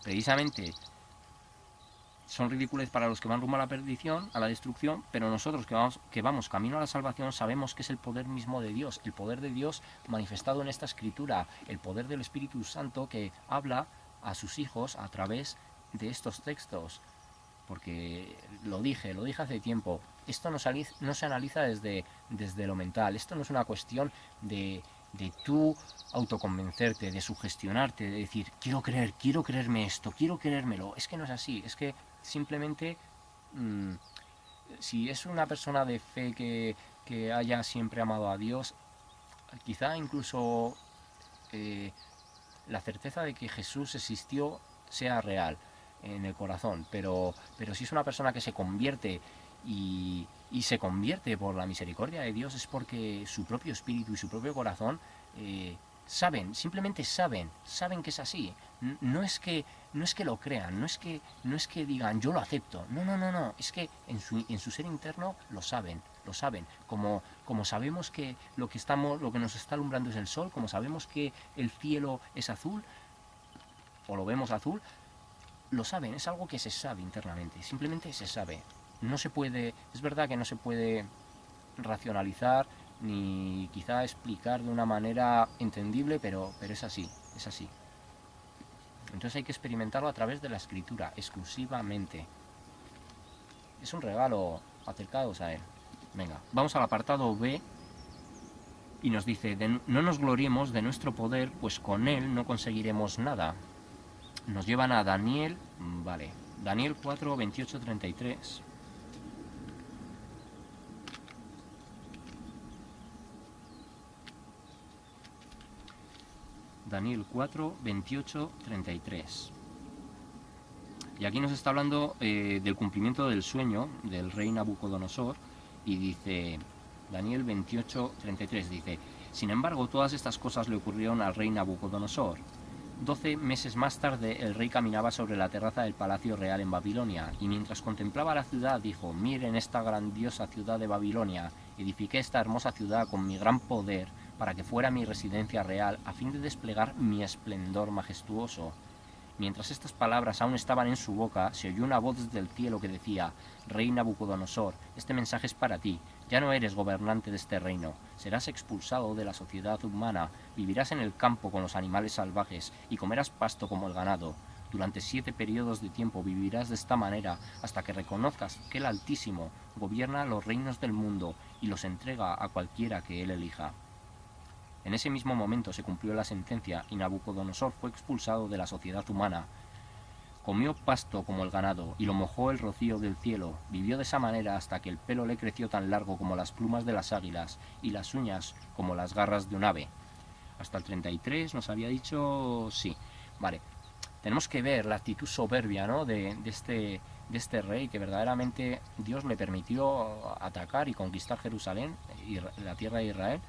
precisamente son ridículos para los que van rumbo a la perdición, a la destrucción, pero nosotros que vamos camino a la salvación sabemos que es el poder mismo de Dios, el poder de Dios manifestado en esta escritura, el poder del Espíritu Santo que habla a sus hijos a través de estos textos. Porque lo dije hace tiempo, esto no se analiza desde lo mental, esto no es una cuestión de tú autoconvencerte, de sugestionarte, de decir, quiero creerme esto, quiero creérmelo. Es que no es así, es que simplemente si es una persona de fe que haya siempre amado a Dios, quizá incluso la certeza de que Jesús existió sea real en el corazón, pero si es una persona que se convierte y se convierte por la misericordia de Dios, es porque su propio espíritu y su propio corazón simplemente saben que es así. No es que lo crean, no es que digan yo lo acepto, no, es que en su ser interno lo saben, como sabemos que lo que nos está alumbrando es el sol, como sabemos que el cielo es azul, o lo vemos azul, lo saben, es algo que se sabe internamente, simplemente se sabe. No se puede, es verdad que no se puede racionalizar ni quizá explicar de una manera entendible, pero es así. Entonces hay que experimentarlo a través de la escritura, exclusivamente. Es un regalo, acercados a él. Venga, vamos al apartado B y nos dice, no nos gloriemos de nuestro poder, pues con él no conseguiremos nada. Nos llevan a Daniel, Daniel 4, 28, 33. Daniel 4, 28, 33. Y aquí nos está hablando del cumplimiento del sueño del rey Nabucodonosor, Y dice, Daniel 28:33 dice, sin embargo, todas estas cosas le ocurrieron al rey Nabucodonosor. 12 meses más tarde, el rey caminaba sobre la terraza del palacio real en Babilonia, y mientras contemplaba la ciudad dijo, miren esta grandiosa ciudad de Babilonia, edifiqué esta hermosa ciudad con mi gran poder para que fuera mi residencia real a fin de desplegar mi esplendor majestuoso. Mientras estas palabras aún estaban en su boca, se oyó una voz desde el cielo que decía, Rey Nabucodonosor, este mensaje es para ti. Ya no eres gobernante de este reino. Serás expulsado de la sociedad humana, vivirás en el campo con los animales salvajes y comerás pasto como el ganado. Durante 7 periodos de tiempo vivirás de esta manera hasta que reconozcas que el Altísimo gobierna los reinos del mundo y los entrega a cualquiera que él elija. En ese mismo momento se cumplió la sentencia y Nabucodonosor fue expulsado de la sociedad humana. Comió pasto como el ganado y lo mojó el rocío del cielo. Vivió de esa manera hasta que el pelo le creció tan largo como las plumas de las águilas y las uñas como las garras de un ave. Hasta el 33 nos había dicho... Sí, vale. Tenemos que ver la actitud soberbia, ¿no? de este rey, que verdaderamente Dios le permitió atacar y conquistar Jerusalén y la tierra de Israel,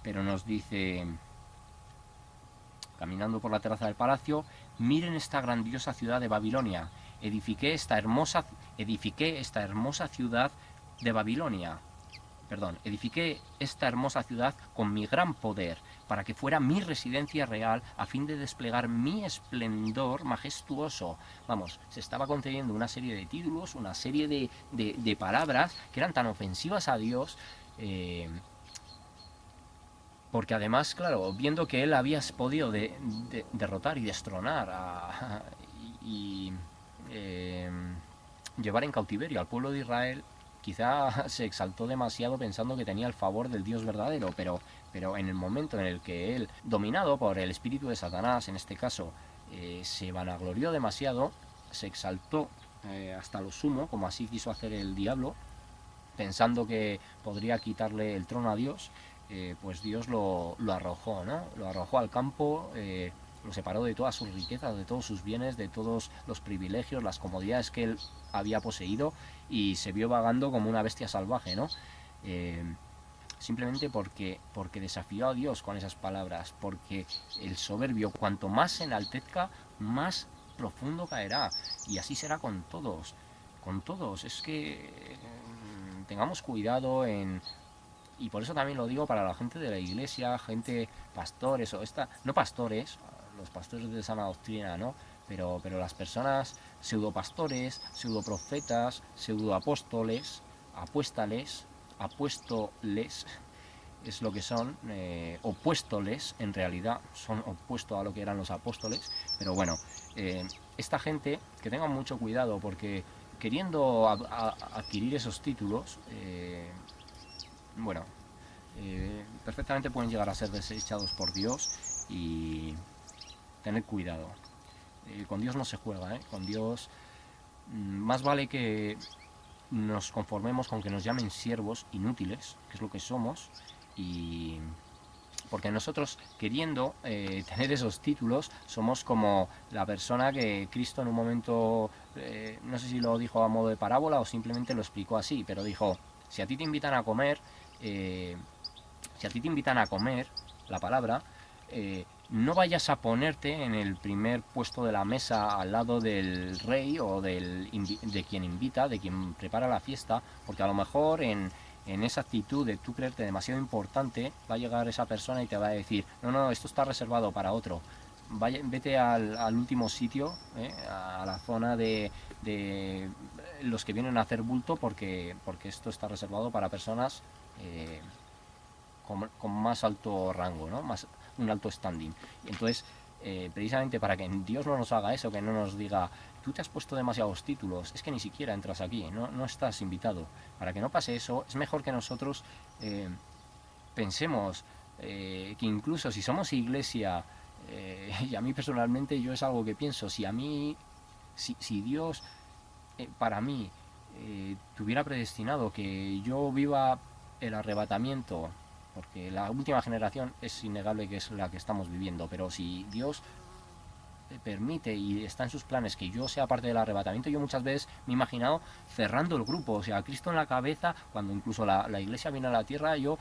pero nos dice, caminando por la terraza del palacio, miren esta grandiosa ciudad de Babilonia, edifiqué esta hermosa ciudad de Babilonia, edifiqué esta hermosa ciudad con mi gran poder, para que fuera mi residencia real a fin de desplegar mi esplendor majestuoso. Vamos, se estaba concediendo una serie de títulos, una serie de palabras que eran tan ofensivas a Dios, porque además, claro, viendo que él había podido derrotar y destronar y llevar en cautiverio al pueblo de Israel, quizá se exaltó demasiado pensando que tenía el favor del Dios verdadero, pero en el momento en el que él, dominado por el espíritu de Satanás, en este caso, se vanaglorió demasiado, se exaltó hasta lo sumo, como así quiso hacer el diablo, pensando que podría quitarle el trono a Dios, pues Dios lo arrojó, ¿no? Lo arrojó al campo, lo separó de todas sus riquezas, de todos sus bienes, de todos los privilegios, las comodidades que él había poseído, y se vio vagando como una bestia salvaje, ¿no? Simplemente porque desafió a Dios con esas palabras, porque el soberbio, cuanto más se enaltezca, más profundo caerá, y así será con todos, es que tengamos cuidado y por eso también lo digo para la gente de la iglesia, gente, pastores no pastores, los pastores de sana doctrina, ¿no? Pero las personas pseudopastores, pseudoprofetas, pseudoapóstoles, apuéstoles, es lo que son, opuéstoles, en realidad son opuestos a lo que eran los apóstoles, pero bueno, esta gente, que tengan mucho cuidado, porque queriendo adquirir esos títulos, perfectamente pueden llegar a ser desechados por Dios, y tener cuidado. Con Dios no se juega, con Dios más vale que nos conformemos con que nos llamen siervos inútiles, que es lo que somos, y porque nosotros, queriendo tener esos títulos, somos como la persona que Cristo en un momento, no sé si lo dijo a modo de parábola o simplemente lo explicó así, pero dijo, si a ti te invitan a comer, la palabra, no vayas a ponerte en el primer puesto de la mesa al lado del rey o de quien invita, de quien prepara la fiesta, porque a lo mejor en esa actitud de tú creerte demasiado importante, va a llegar esa persona y te va a decir, no, esto está reservado para otro. Vete al último sitio, a la zona de los que vienen a hacer bulto, porque esto está reservado para personas con más alto rango, ¿no? Un alto standing. Entonces, precisamente para que Dios no nos haga eso, que no nos diga, tú te has puesto demasiados títulos, es que ni siquiera entras aquí, no estás invitado. Para que no pase eso, es mejor que nosotros pensemos que incluso si somos iglesia, y a mí personalmente yo es algo que pienso, si Dios para mí tuviera predestinado que yo viva el arrebatamiento, porque la última generación es innegable que es la que estamos viviendo, pero si Dios permite y está en sus planes que yo sea parte del arrebatamiento, yo muchas veces me he imaginado cerrando el grupo, o sea, Cristo en la cabeza, cuando incluso la iglesia viene a la tierra, yo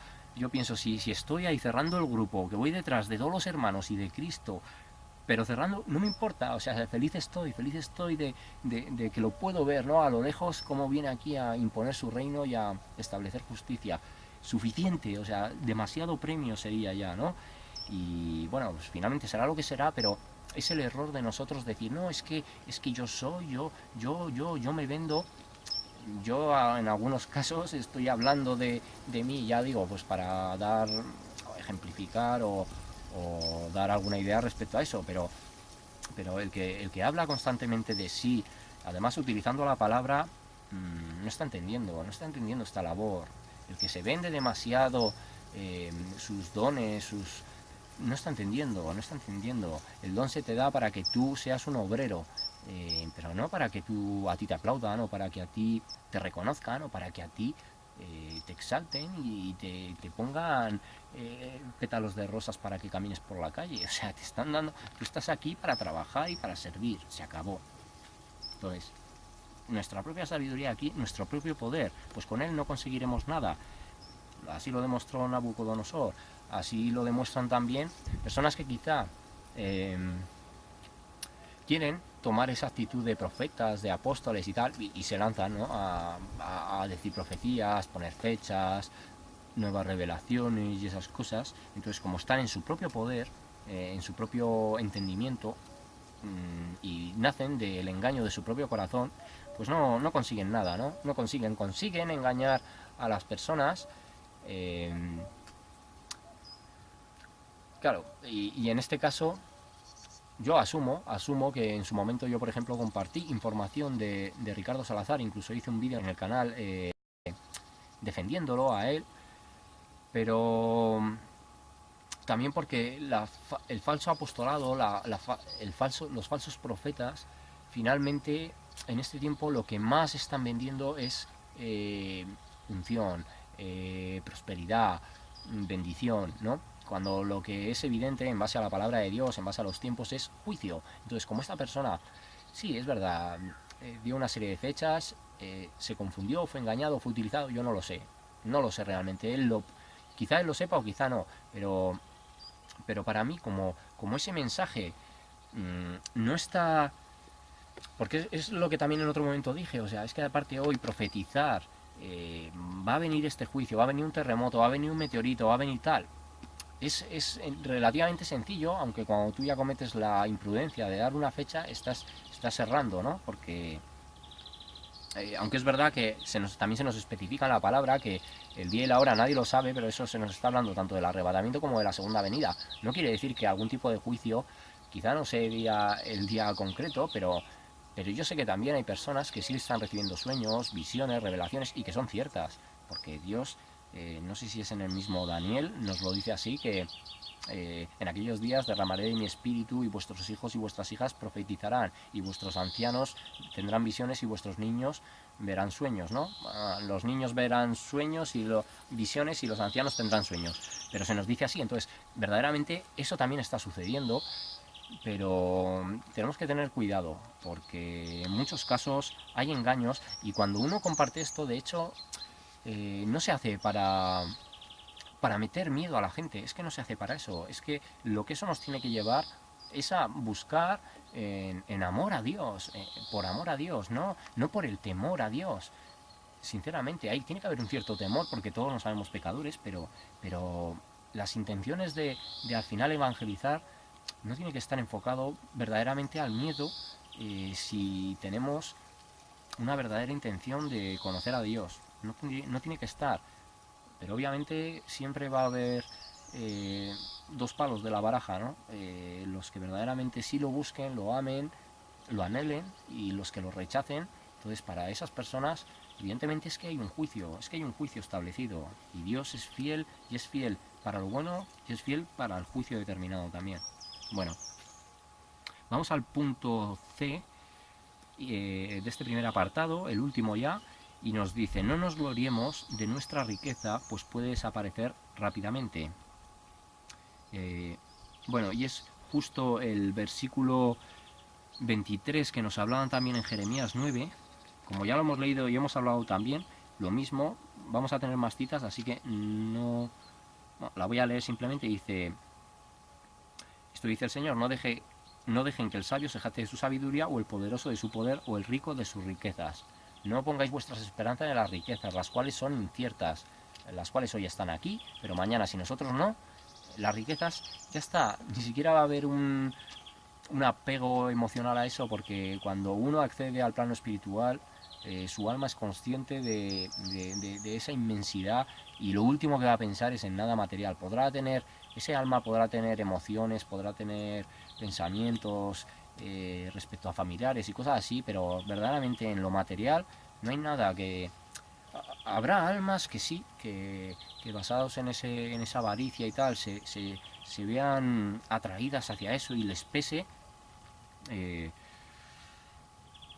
pienso, si estoy ahí cerrando el grupo, que voy detrás de todos los hermanos y de Cristo, pero cerrando, no me importa, o sea, feliz estoy de que lo puedo ver, ¿no? A lo lejos, cómo viene aquí a imponer su reino y a establecer justicia. Suficiente, o sea, demasiado premio sería ya, ¿no? Y bueno, pues finalmente será lo que será, pero es el error de nosotros decir, no, es que yo soy, yo me vendo. Yo en algunos casos estoy hablando de mí, ya digo, pues para dar, ejemplificar o dar alguna idea respecto a eso, pero el que habla constantemente de sí, además utilizando la palabra, no está entendiendo esta labor. El que se vende demasiado sus dones, no está entendiendo. El don se te da para que tú seas un obrero, pero no para que a ti te aplaudan, o para que a ti te reconozcan, o para que a ti te exalten y te pongan pétalos de rosas para que camines por la calle. O sea, te están dando, tú estás aquí para trabajar y para servir, se acabó. Entonces, nuestra propia sabiduría aquí, nuestro propio poder, pues con él no conseguiremos nada. Así lo demostró Nabucodonosor, así lo demuestran también personas que quizá quieren tomar esa actitud de profetas, de apóstoles y tal, y se lanzan, ¿no? a decir profecías, poner fechas, nuevas revelaciones y esas cosas. Entonces, como están en su propio poder, en su propio entendimiento, y nacen del engaño de su propio corazón, pues no consiguen nada, ¿no? No consiguen engañar a las personas. Claro, y en este caso yo asumo que en su momento yo, por ejemplo, compartí información de Ricardo Salazar, incluso hice un vídeo en el canal defendiéndolo a él, pero también porque el falso apostolado, los falsos profetas, finalmente en este tiempo lo que más están vendiendo es unción, prosperidad, bendición, ¿no? Cuando lo que es evidente en base a la palabra de Dios, en base a los tiempos, es juicio. Entonces, como esta persona, sí, es verdad, dio una serie de fechas, se confundió, fue engañado, fue utilizado, yo no lo sé realmente. Quizá él lo sepa o quizá no, pero para mí, como ese mensaje no está. Porque es lo que también en otro momento dije, o sea, es que aparte hoy profetizar, va a venir este juicio, va a venir un terremoto, va a venir un meteorito, va a venir tal. Es relativamente sencillo, aunque cuando tú ya cometes la imprudencia de dar una fecha, estás errando, ¿no? Porque aunque es verdad que también se nos especifica en la palabra que el día y la hora nadie lo sabe, pero eso se nos está hablando tanto del arrebatamiento como de la segunda venida. No quiere decir que algún tipo de juicio, quizá no sería el día concreto, pero yo sé que también hay personas que sí están recibiendo sueños, visiones, revelaciones y que son ciertas, porque Dios, no sé si es en el mismo Daniel, nos lo dice así, que en aquellos días derramaré de mi espíritu y vuestros hijos y vuestras hijas profetizarán y vuestros ancianos tendrán visiones y vuestros niños verán sueños, ¿no? Los niños verán sueños y visiones y los ancianos tendrán sueños. Pero se nos dice así, entonces verdaderamente eso también está sucediendo, pero tenemos que tener cuidado porque en muchos casos hay engaños y cuando uno comparte esto, de hecho, no se hace para meter miedo a la gente, es que no se hace para eso, es que lo que eso nos tiene que llevar es a buscar en amor a Dios, por amor a Dios, no por el temor a Dios. Sinceramente, ahí tiene que haber un cierto temor porque todos nos sabemos pecadores, pero las intenciones de al final evangelizar no tiene que estar enfocado verdaderamente al miedo, si tenemos una verdadera intención de conocer a Dios. No tiene que estar. Pero obviamente siempre va a haber dos palos de la baraja, ¿no? Los que verdaderamente sí lo busquen, lo amen, lo anhelen, y los que lo rechacen. Entonces, para esas personas, evidentemente es que hay un juicio, establecido. Y Dios es fiel, y es fiel para lo bueno, y es fiel para el juicio determinado también. Bueno, vamos al punto C de este primer apartado, el último ya, y nos dice: no nos gloriemos de nuestra riqueza, pues puede desaparecer rápidamente. Bueno, y es justo el versículo 23 que nos hablaban también en Jeremías 9, como ya lo hemos leído y hemos hablado también, lo mismo, vamos a tener más citas, así que no la voy a leer simplemente. Dice, esto dice el Señor, no dejen que el sabio se jacte de su sabiduría, o el poderoso de su poder, o el rico de sus riquezas. No pongáis vuestras esperanzas en las riquezas, las cuales son inciertas, las cuales hoy están aquí, pero mañana, si nosotros no, las riquezas, ya está, ni siquiera va a haber un apego emocional a eso, porque cuando uno accede al plano espiritual, su alma es consciente de esa inmensidad, y lo último que va a pensar es en nada material. Ese alma podrá tener emociones, podrá tener pensamientos respecto a familiares y cosas así, pero verdaderamente en lo material no hay nada que... Habrá almas que sí, que basados en esa avaricia y tal, se vean atraídas hacia eso y les pese, eh,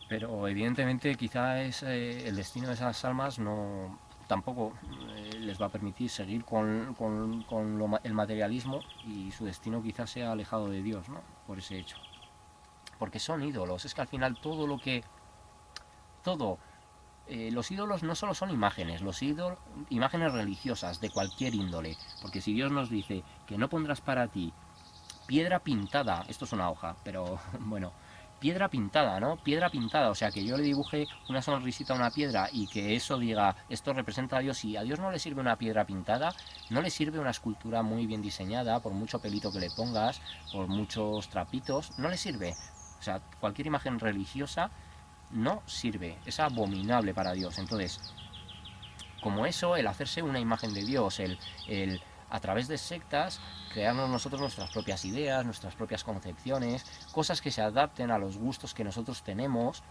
pero evidentemente quizá el destino de esas almas no tampoco les va a permitir seguir con el materialismo, y su destino quizás sea alejado de Dios, ¿no? Por ese hecho. Porque son ídolos, es que al final todo, los ídolos no solo son imágenes, imágenes religiosas de cualquier índole, porque si Dios nos dice que no pondrás para ti piedra pintada, esto es una hoja, pero bueno, piedra pintada, ¿no? Piedra pintada, o sea, que yo le dibuje una sonrisita a una piedra y que eso diga, esto representa a Dios, y a Dios no le sirve una piedra pintada, no le sirve una escultura muy bien diseñada, por mucho pelito que le pongas, por muchos trapitos, no le sirve. O sea, cualquier imagen religiosa no sirve, es abominable para Dios. Entonces, como eso, el hacerse una imagen de Dios, el a través de sectas, crearnos nosotros nuestras propias ideas, nuestras propias concepciones, cosas que se adapten a los gustos que nosotros tenemos.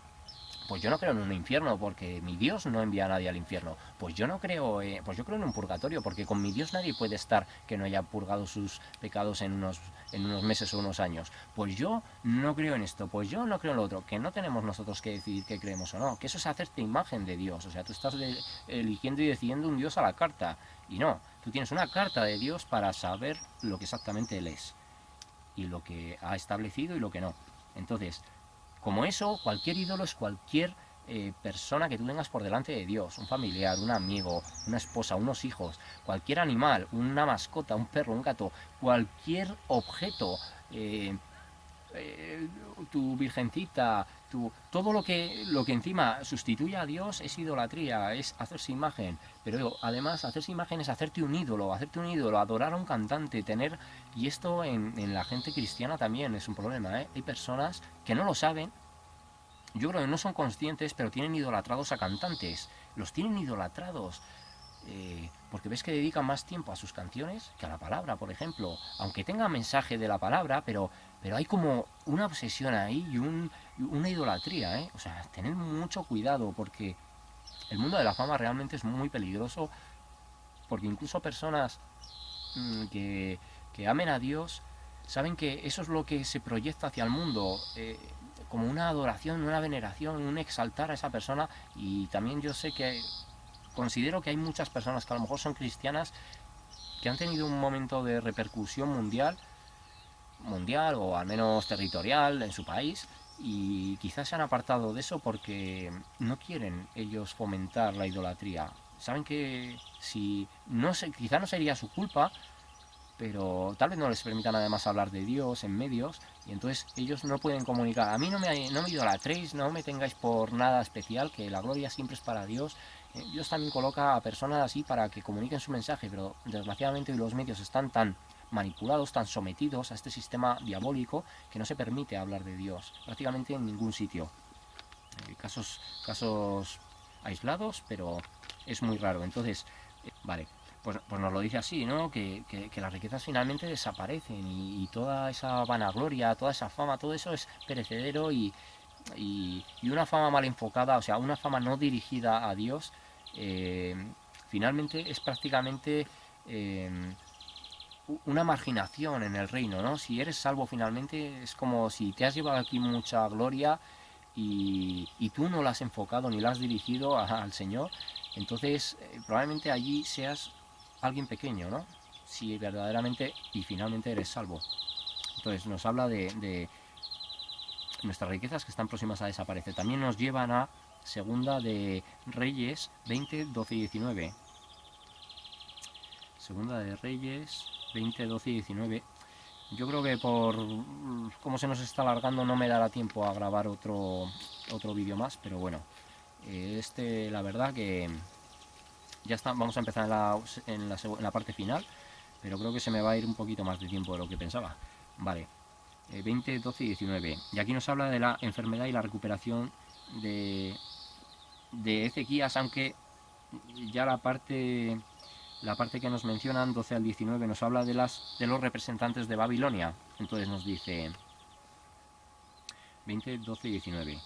Pues yo no creo en un infierno, porque mi Dios no envía a nadie al infierno. Pues yo no creo, pues yo creo en un purgatorio, porque con mi Dios nadie puede estar que no haya purgado sus pecados en unos meses o unos años. Pues yo no creo en esto, pues yo no creo en lo otro. Que no tenemos nosotros que decidir qué creemos o no, que eso es hacerte imagen de Dios. O sea, tú estás eligiendo y decidiendo un Dios a la carta, y no, tú tienes una carta de Dios para saber lo que exactamente Él es, y lo que ha establecido y lo que no. Entonces, como eso, cualquier ídolo es cualquier persona que tú tengas por delante de Dios, un familiar, un amigo, una esposa, unos hijos, cualquier animal, una mascota, un perro, un gato, cualquier objeto, eh, eh, tu virgencita, todo lo que encima sustituye a Dios es idolatría, es hacerse imagen. Pero además, hacerse imagen es hacerte un ídolo, adorar a un cantante, y esto en la gente cristiana también es un problema, ¿eh? Hay personas que no lo saben, yo creo que no son conscientes, pero tienen idolatrados a cantantes, los tienen idolatrados. Porque ves que dedican más tiempo a sus canciones que a la palabra, por ejemplo, aunque tenga mensaje de la palabra, pero hay como una obsesión ahí y una idolatría, ¿eh? O sea, tened mucho cuidado, porque el mundo de la fama realmente es muy peligroso, porque incluso personas que amen a Dios saben que eso es lo que se proyecta hacia el mundo, como una adoración, una veneración, un exaltar a esa persona. Y también yo sé que considero que hay muchas personas que a lo mejor son cristianas, que han tenido un momento de repercusión mundial o al menos territorial en su país, y quizás se han apartado de eso porque no quieren ellos fomentar la idolatría. Saben que si no sé, quizás no sería su culpa, pero tal vez no les permitan además hablar de Dios en medios, y entonces ellos no pueden comunicar. A mí no me idolatréis, no me tengáis por nada especial, que la gloria siempre es para Dios. Dios también coloca a personas así para que comuniquen su mensaje, pero desgraciadamente hoy los medios están tan manipulados, tan sometidos a este sistema diabólico, que no se permite hablar de Dios prácticamente en ningún sitio. Casos aislados, pero es muy raro. Entonces, vale, pues nos lo dice así, ¿no? Que las riquezas finalmente desaparecen, y toda esa vanagloria, toda esa fama, todo eso es perecedero, y una fama mal enfocada, o sea, una fama no dirigida a Dios, eh, finalmente es prácticamente una marginación en el reino, ¿no? Si eres salvo finalmente es como si te has llevado aquí mucha gloria, y tú no la has enfocado ni la has dirigido al Señor. Entonces probablemente allí seas alguien pequeño, ¿no? Si verdaderamente y finalmente eres salvo. Entonces nos habla nuestras riquezas que están próximas a desaparecer. También nos llevan a Segunda de Reyes 20, 12 y 19. Segunda de Reyes 20, 12 y 19. Yo creo que por cómo se nos está alargando no me dará tiempo a grabar otro vídeo más, pero bueno, la verdad que ya está. Vamos a empezar en la parte final, pero creo que se me va a ir un poquito más de tiempo de lo que pensaba. Vale, 20, 12 y 19. Y aquí nos habla de la enfermedad y la recuperación de Ezequías, aunque ya la parte que nos mencionan, 12 al 19, nos habla de los representantes de Babilonia. Entonces nos dice 20, 12 y 19.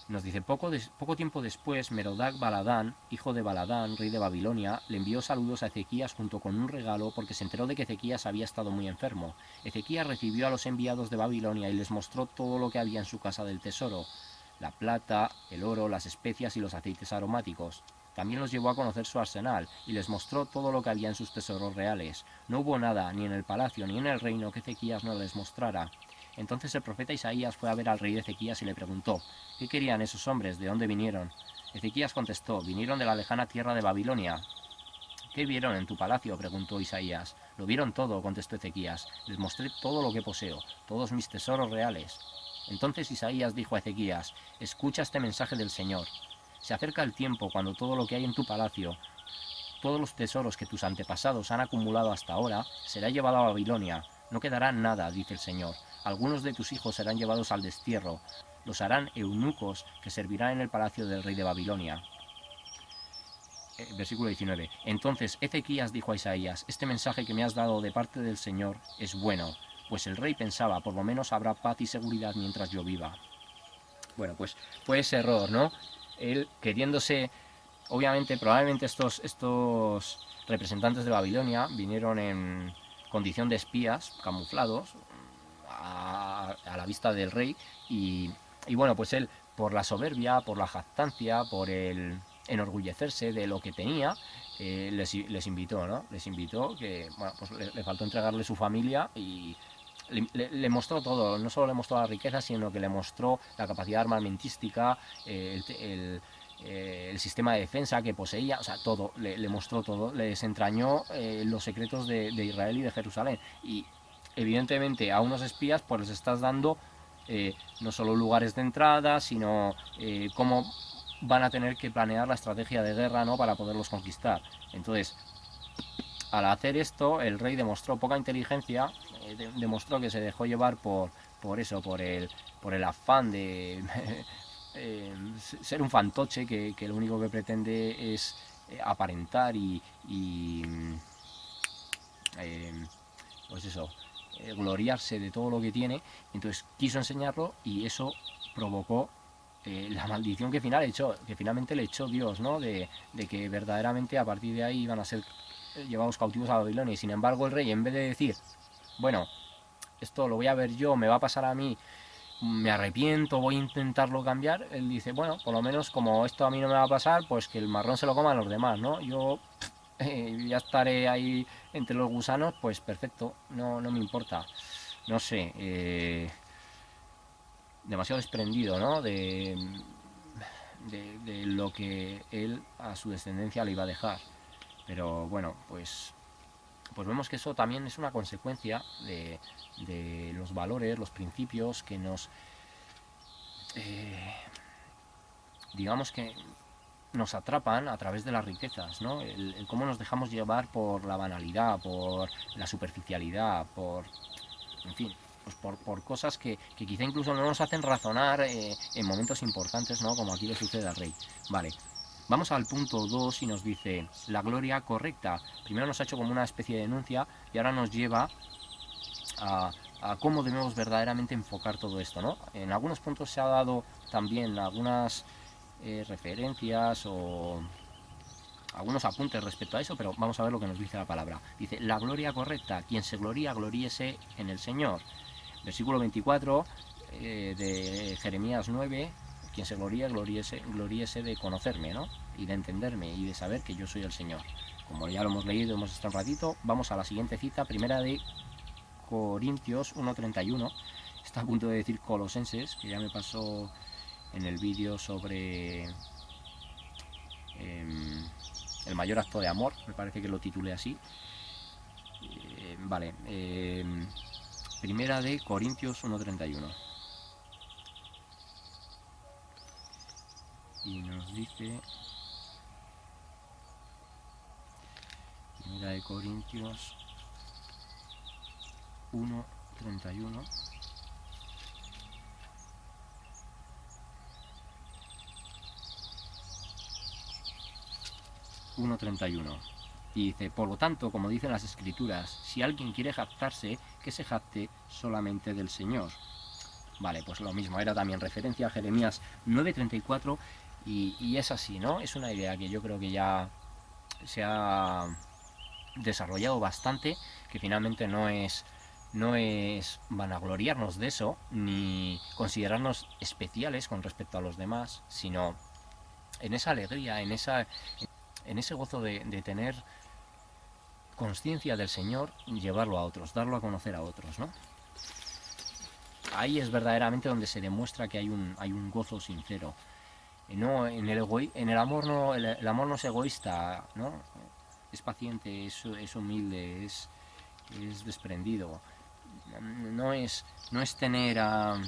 Nos dice, poco tiempo después, Merodach Baladán, hijo de Baladán, rey de Babilonia, le envió saludos a Ezequías junto con un regalo porque se enteró de que Ezequías había estado muy enfermo. Ezequías recibió a los enviados de Babilonia y les mostró todo lo que había en su casa del tesoro: la plata, el oro, las especias y los aceites aromáticos. También los llevó a conocer su arsenal y les mostró todo lo que había en sus tesoros reales. No hubo nada, ni en el palacio ni en el reino, que Ezequías no les mostrara. Entonces el profeta Isaías fue a ver al rey Ezequías y le preguntó: ¿qué querían esos hombres? ¿De dónde vinieron? Ezequías contestó: vinieron de la lejana tierra de Babilonia. ¿Qué vieron en tu palacio?, preguntó Isaías. Lo vieron todo, contestó Ezequías. Les mostré todo lo que poseo, todos mis tesoros reales. Entonces Isaías dijo a Ezequías: escucha este mensaje del Señor. Se acerca el tiempo cuando todo lo que hay en tu palacio, todos los tesoros que tus antepasados han acumulado hasta ahora, será llevado a Babilonia. No quedará nada, dice el Señor. Algunos de tus hijos serán llevados al destierro. Los harán eunucos que servirán en el palacio del rey de Babilonia. Versículo 19. Entonces Ezequías dijo a Isaías: este mensaje que me has dado de parte del Señor es bueno, pues el rey pensaba, por lo menos habrá paz y seguridad mientras yo viva. Bueno, pues fue ese error, ¿no? Él queriéndose... Obviamente, probablemente estos representantes de Babilonia vinieron en condición de espías, camuflados, a la vista del rey, y bueno, pues él, por la soberbia, por la jactancia, por el enorgullecerse de lo que tenía, les invitó, ¿no? Les invitó, que, bueno, pues le faltó entregarle su familia y le mostró todo. No solo le mostró la riqueza, sino que le mostró la capacidad armamentística, el sistema de defensa que poseía, o sea, todo, le mostró todo, le desentrañó los secretos de Israel y de Jerusalén. Y evidentemente a unos espías pues les estás dando no solo lugares de entrada, sino cómo van a tener que planear la estrategia de guerra, ¿no?, para poderlos conquistar. Entonces, al hacer esto, el rey demostró poca inteligencia, demostró que se dejó llevar por el afán de ser un fantoche que lo único que pretende es aparentar y pues eso, gloriarse de todo lo que tiene. Entonces quiso enseñarlo y eso provocó la maldición que finalmente le echó Dios, ¿no? De que verdaderamente a partir de ahí iban a ser llevados cautivos a Babilonia. Y sin embargo el rey, en vez de decir, bueno, esto lo voy a ver yo, me va a pasar a mí, me arrepiento, voy a intentarlo cambiar, él dice, bueno, por lo menos como esto a mí no me va a pasar, pues que el marrón se lo coman los demás, ¿no? Yo ya estaré ahí entre los gusanos, pues perfecto, no me importa. No sé, demasiado desprendido, ¿no?, de lo que él a su descendencia le iba a dejar. Pero bueno, pues vemos que eso también es una consecuencia de los valores, los principios que nos... digamos que nos atrapan a través de las riquezas, ¿no? El cómo nos dejamos llevar por la banalidad, por la superficialidad, en fin, pues por cosas que quizá incluso no nos hacen razonar en momentos importantes, ¿no?, como aquí le sucede al rey. Vale, vamos al punto 2 y nos dice la gloria correcta. Primero nos ha hecho como una especie de denuncia y ahora nos lleva a cómo debemos verdaderamente enfocar todo esto, ¿no? En algunos puntos se ha dado también algunas referencias o algunos apuntes respecto a eso, pero vamos a ver lo que nos dice la palabra. Dice, la gloria correcta, quien se gloría, gloríese en el Señor. Versículo 24 de Jeremías 9, quien se gloría, gloríese de conocerme, ¿no?, y de entenderme y de saber que yo soy el Señor. Como ya lo hemos leído, hemos estado un ratito, vamos a la siguiente cita, primera de Corintios 1:31, está a punto de decir Colosenses, que ya me pasó en el vídeo sobre el mayor acto de amor, me parece que lo titulé así. Vale, primera de Corintios 1:31. Y nos dice, primera de Corintios 1:31. Y dice, por lo tanto, como dicen las Escrituras, si alguien quiere jactarse, que se jacte solamente del Señor. Vale, pues lo mismo, era también referencia a Jeremías 9:34 y es así, ¿no? Es una idea que yo creo que ya se ha desarrollado bastante, que finalmente no es vanagloriarnos de eso, ni considerarnos especiales con respecto a los demás, sino en esa alegría, en ese gozo de tener conciencia del Señor, llevarlo a otros, darlo a conocer a otros, ¿no? Ahí es verdaderamente donde se demuestra que hay un gozo sincero. No, en el amor no, el amor no es egoísta, ¿no? Es paciente, es humilde, es desprendido. No es tener a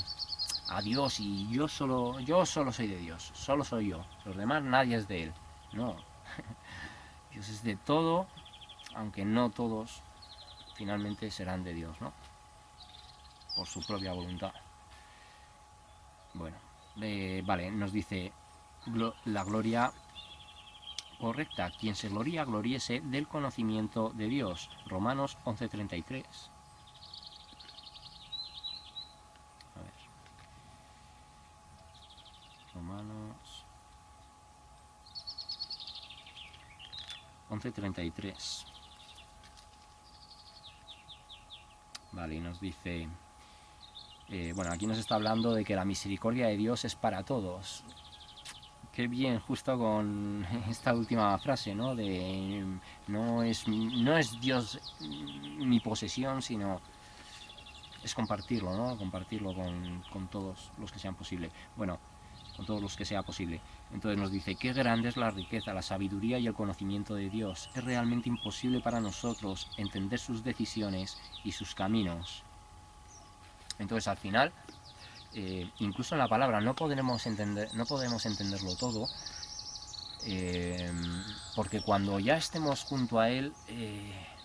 Dios y yo solo soy de Dios, solo soy yo. Los demás nadie es de Él. No. Dios es de todo, aunque no todos finalmente serán de Dios, ¿no? Por su propia voluntad. Bueno, vale, nos dice la gloria correcta. Quien se gloría, gloríese del conocimiento de Dios. Romanos 11:33. A ver. Romanos 11:33. Vale, y nos dice... bueno, aquí nos está hablando de que la misericordia de Dios es para todos. Qué bien, justo con esta última frase, ¿no? De no es Dios mi posesión, sino es compartirlo, ¿no? Compartirlo con todos los que sean posible. Bueno, con todos los que sea posible. Entonces nos dice, qué grande es la riqueza, la sabiduría y el conocimiento de Dios. Es realmente imposible para nosotros entender sus decisiones y sus caminos. Entonces al final, incluso en la palabra no podemos entenderlo todo, porque cuando ya estemos junto a Él,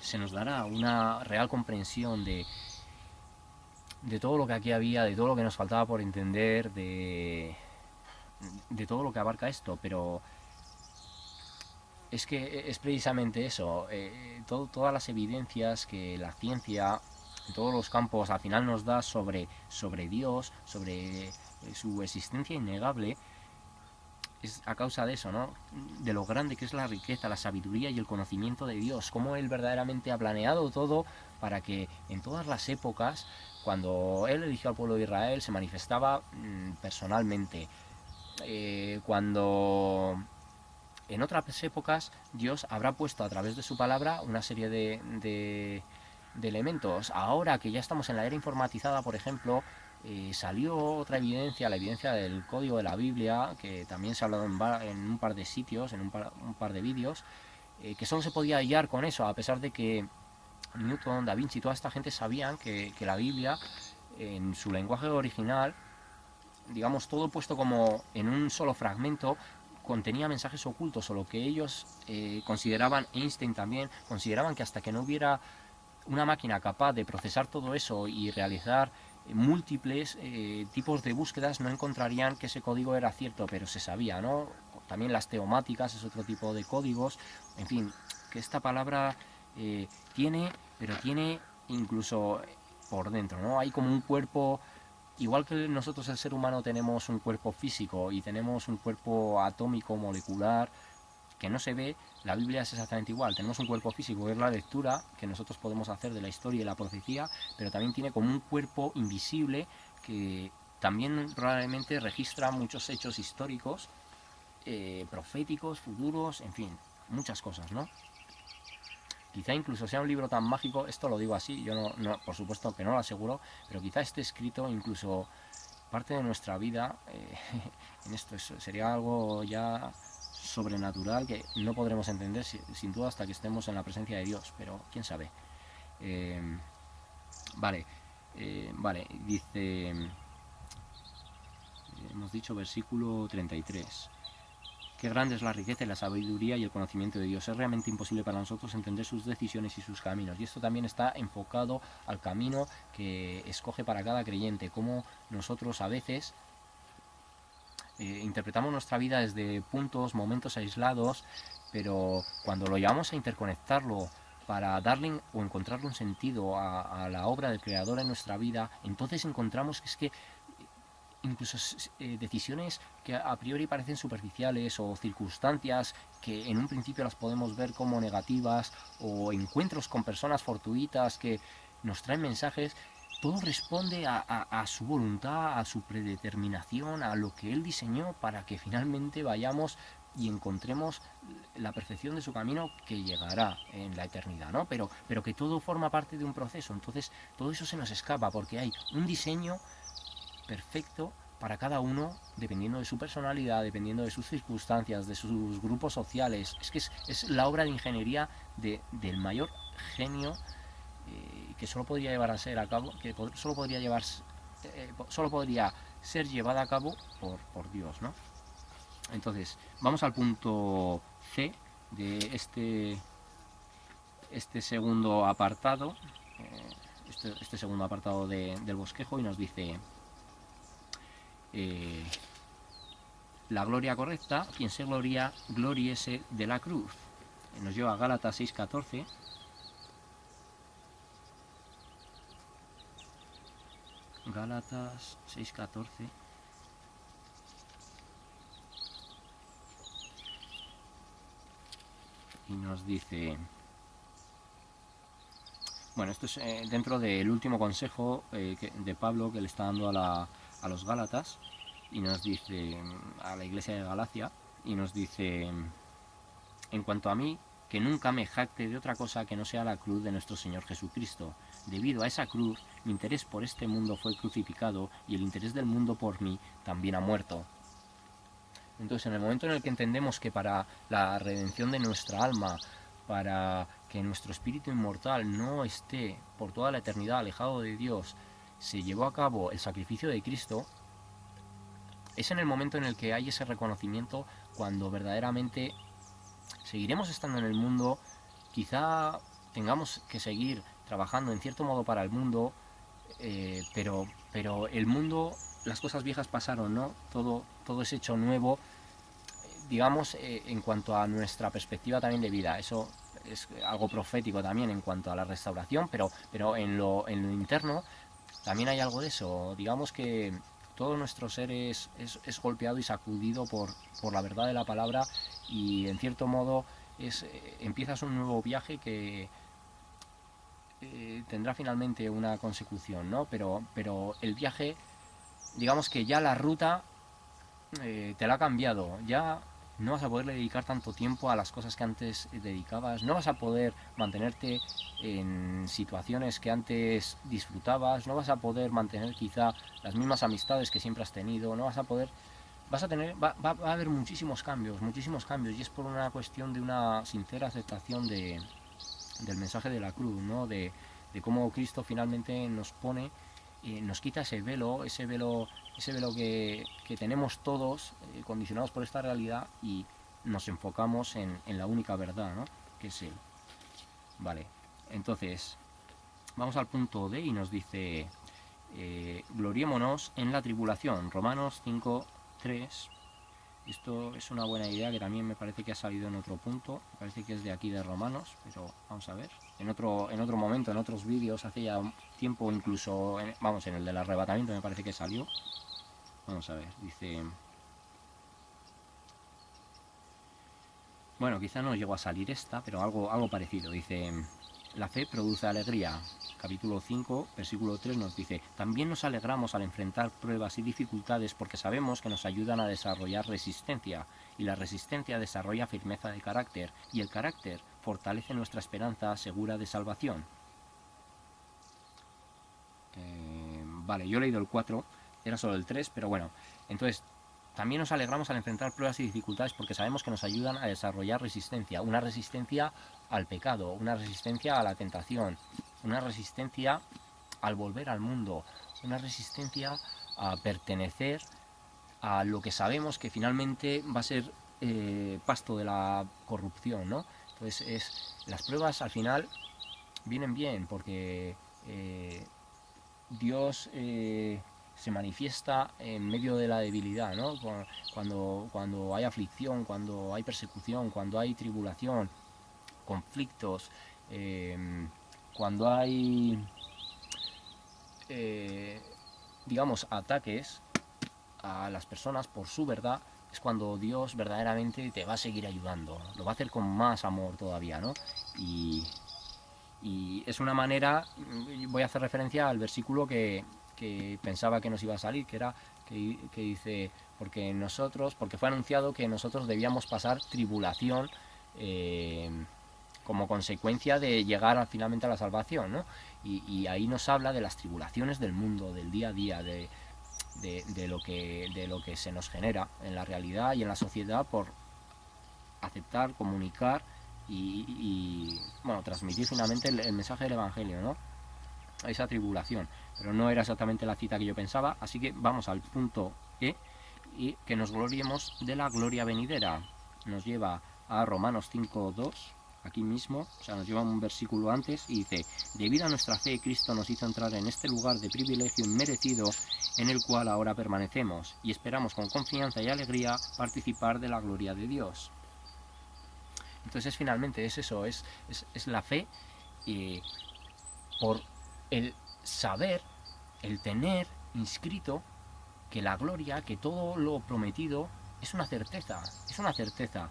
se nos dará una real comprensión de todo lo que aquí había, de todo lo que nos faltaba por entender, de todo lo que abarca esto, pero es que es precisamente eso, todas las evidencias que la ciencia en todos los campos al final nos da sobre Dios, sobre su existencia innegable, es a causa de eso, ¿no? De lo grande que es la riqueza, la sabiduría y el conocimiento de Dios, cómo Él verdaderamente ha planeado todo para que en todas las épocas, cuando Él eligió al pueblo de Israel, se manifestaba personalmente. Cuando en otras épocas Dios habrá puesto a través de su palabra una serie de elementos. Ahora que ya estamos en la era informatizada, por ejemplo, salió otra evidencia, la evidencia del código de la Biblia, que también se ha hablado en un par de sitios, en un par de vídeos, que solo se podía hallar con eso, a pesar de que Newton, Da Vinci, toda esta gente sabían que la Biblia, en su lenguaje original, digamos, todo puesto como en un solo fragmento, contenía mensajes ocultos, o lo que ellos consideraban, Einstein también, consideraban que hasta que no hubiera una máquina capaz de procesar todo eso y realizar múltiples tipos de búsquedas, no encontrarían que ese código era cierto, pero se sabía, ¿no? También las teomáticas es otro tipo de códigos, en fin, que esta palabra pero tiene incluso por dentro, ¿no? Hay como un cuerpo, igual que nosotros el ser humano tenemos un cuerpo físico y tenemos un cuerpo atómico, molecular, que no se ve, la Biblia es exactamente igual. Tenemos un cuerpo físico, que es la lectura que nosotros podemos hacer de la historia y la profecía, pero también tiene como un cuerpo invisible que también probablemente registra muchos hechos históricos, proféticos, futuros, en fin, muchas cosas, ¿no? quizá incluso sea un libro tan mágico, esto lo digo así, yo por supuesto que no lo aseguro, pero quizá esté escrito incluso parte de nuestra vida en esto. Sería algo ya sobrenatural que no podremos entender sin duda hasta que estemos en la presencia de Dios, pero quién sabe. Vale, vale, dice, hemos dicho versículo 33. Qué grande es la riqueza y la sabiduría y el conocimiento de Dios. Es realmente imposible para nosotros entender sus decisiones y sus caminos. Y esto también está enfocado al camino que escoge para cada creyente. Como nosotros a veces interpretamos nuestra vida desde puntos, momentos aislados, pero cuando lo llevamos a interconectarlo para darle o encontrarle un sentido a la obra del Creador en nuestra vida, entonces encontramos que es que incluso decisiones que a priori parecen superficiales o circunstancias que en un principio las podemos ver como negativas, o encuentros con personas fortuitas que nos traen mensajes, todo responde a su voluntad, a su predeterminación, a lo que Él diseñó para que finalmente vayamos y encontremos la perfección de su camino que llegará en la eternidad, ¿no? Pero que todo forma parte de un proceso. Entonces todo eso se nos escapa porque hay un diseño perfecto para cada uno, dependiendo de su personalidad, dependiendo de sus circunstancias, de sus grupos sociales. Es que es la obra de ingeniería del mayor genio que solo podría llevar a ser a cabo, que solo podría solo podría ser llevada a cabo por Dios, ¿no? Entonces, vamos al punto C de este segundo apartado, este segundo apartado del bosquejo, y nos dice: la gloria correcta, quien se gloriese de la cruz. Nos lleva a Gálatas 6:14. Gálatas 6:14. Y nos dice... Bueno, esto es dentro del último consejo de Pablo que le está dando a los Gálatas, y nos dice, a la iglesia de Galacia, y nos dice: en cuanto a mí, que nunca me jacte de otra cosa que no sea la cruz de nuestro Señor Jesucristo. Debido a esa cruz, mi interés por este mundo fue crucificado, y el interés del mundo por mí también ha muerto. Entonces, en el momento en el que entendemos que para la redención de nuestra alma, para que nuestro espíritu inmortal no esté por toda la eternidad alejado de Dios, se llevó a cabo el sacrificio de Cristo, es en el momento en el que hay ese reconocimiento, cuando verdaderamente seguiremos estando en el mundo, quizá tengamos que seguir trabajando en cierto modo para el mundo, pero el mundo, las cosas viejas pasaron, ¿no? Todo es hecho nuevo, digamos, en cuanto a nuestra perspectiva también de vida. Eso es algo profético también en cuanto a la restauración, pero en lo interno también hay algo de eso. Digamos que todo nuestro ser es golpeado y sacudido por la verdad de la palabra, y en cierto modo empiezas un nuevo viaje que tendrá finalmente una consecución, ¿no? Pero el viaje, digamos que ya la ruta te la ha cambiado. Ya no vas a poder dedicar tanto tiempo a las cosas que antes dedicabas, no vas a poder mantenerte en situaciones que antes disfrutabas, no vas a poder mantener quizá las mismas amistades que siempre has tenido, no vas a poder, va a haber muchísimos cambios, y es por una cuestión de una sincera aceptación del mensaje de la cruz, ¿no? De cómo Cristo finalmente nos pone, nos quita ese velo que tenemos todos, condicionados por esta realidad, y nos enfocamos en la única verdad, ¿no? Que es Él. Vale, entonces vamos al punto D, y nos dice: gloriémonos en la tribulación. Romanos 5:3. Esto es una buena idea que también me parece que ha salido en otro punto, me parece que es de aquí de Romanos, pero vamos a ver. En otro momento, en otros vídeos, hace ya tiempo, incluso, en el del arrebatamiento me parece que salió. Vamos a ver, dice... Bueno, quizá no llegó a salir esta, pero algo parecido. Dice: la fe produce alegría. capítulo 5, versículo 3 nos dice: también nos alegramos al enfrentar pruebas y dificultades porque sabemos que nos ayudan a desarrollar resistencia, y la resistencia desarrolla firmeza de carácter, y el carácter fortalece nuestra esperanza segura de salvación. Vale, yo he leído el 4, era solo el 3, pero bueno, entonces también nos alegramos al enfrentar pruebas y dificultades porque sabemos que nos ayudan a desarrollar resistencia, una resistencia al pecado, una resistencia a la tentación, una resistencia al volver al mundo, una resistencia a pertenecer a lo que sabemos que finalmente va a ser pasto de la corrupción, ¿no? Entonces las pruebas al final vienen bien porque Dios se manifiesta en medio de la debilidad, ¿no? Cuando hay aflicción, cuando hay persecución, cuando hay tribulación, conflictos, cuando hay, digamos, ataques a las personas por su verdad, es cuando Dios verdaderamente te va a seguir ayudando, lo va a hacer con más amor todavía, ¿no? Y es una manera, voy a hacer referencia al versículo que pensaba que nos iba a salir, que era que dice, porque fue anunciado que nosotros debíamos pasar tribulación como consecuencia de llegar finalmente a la salvación, ¿no? Y ahí nos habla de las tribulaciones del mundo, del día a día, de lo que se nos genera en la realidad y en la sociedad por aceptar, comunicar y bueno, transmitir finalmente el mensaje del Evangelio, ¿no? Esa tribulación, pero no era exactamente la cita que yo pensaba, así que vamos al punto E, y que nos gloriemos de la gloria venidera. Nos lleva a Romanos 5:2, aquí mismo, o sea, nos lleva un versículo antes y dice: debido a nuestra fe, Cristo nos hizo entrar en este lugar de privilegio inmerecido, en el cual ahora permanecemos, y esperamos con confianza y alegría participar de la gloria de Dios. Entonces finalmente es eso, es la fe por el saber, el tener inscrito que la gloria, que todo lo prometido es una certeza, es una certeza.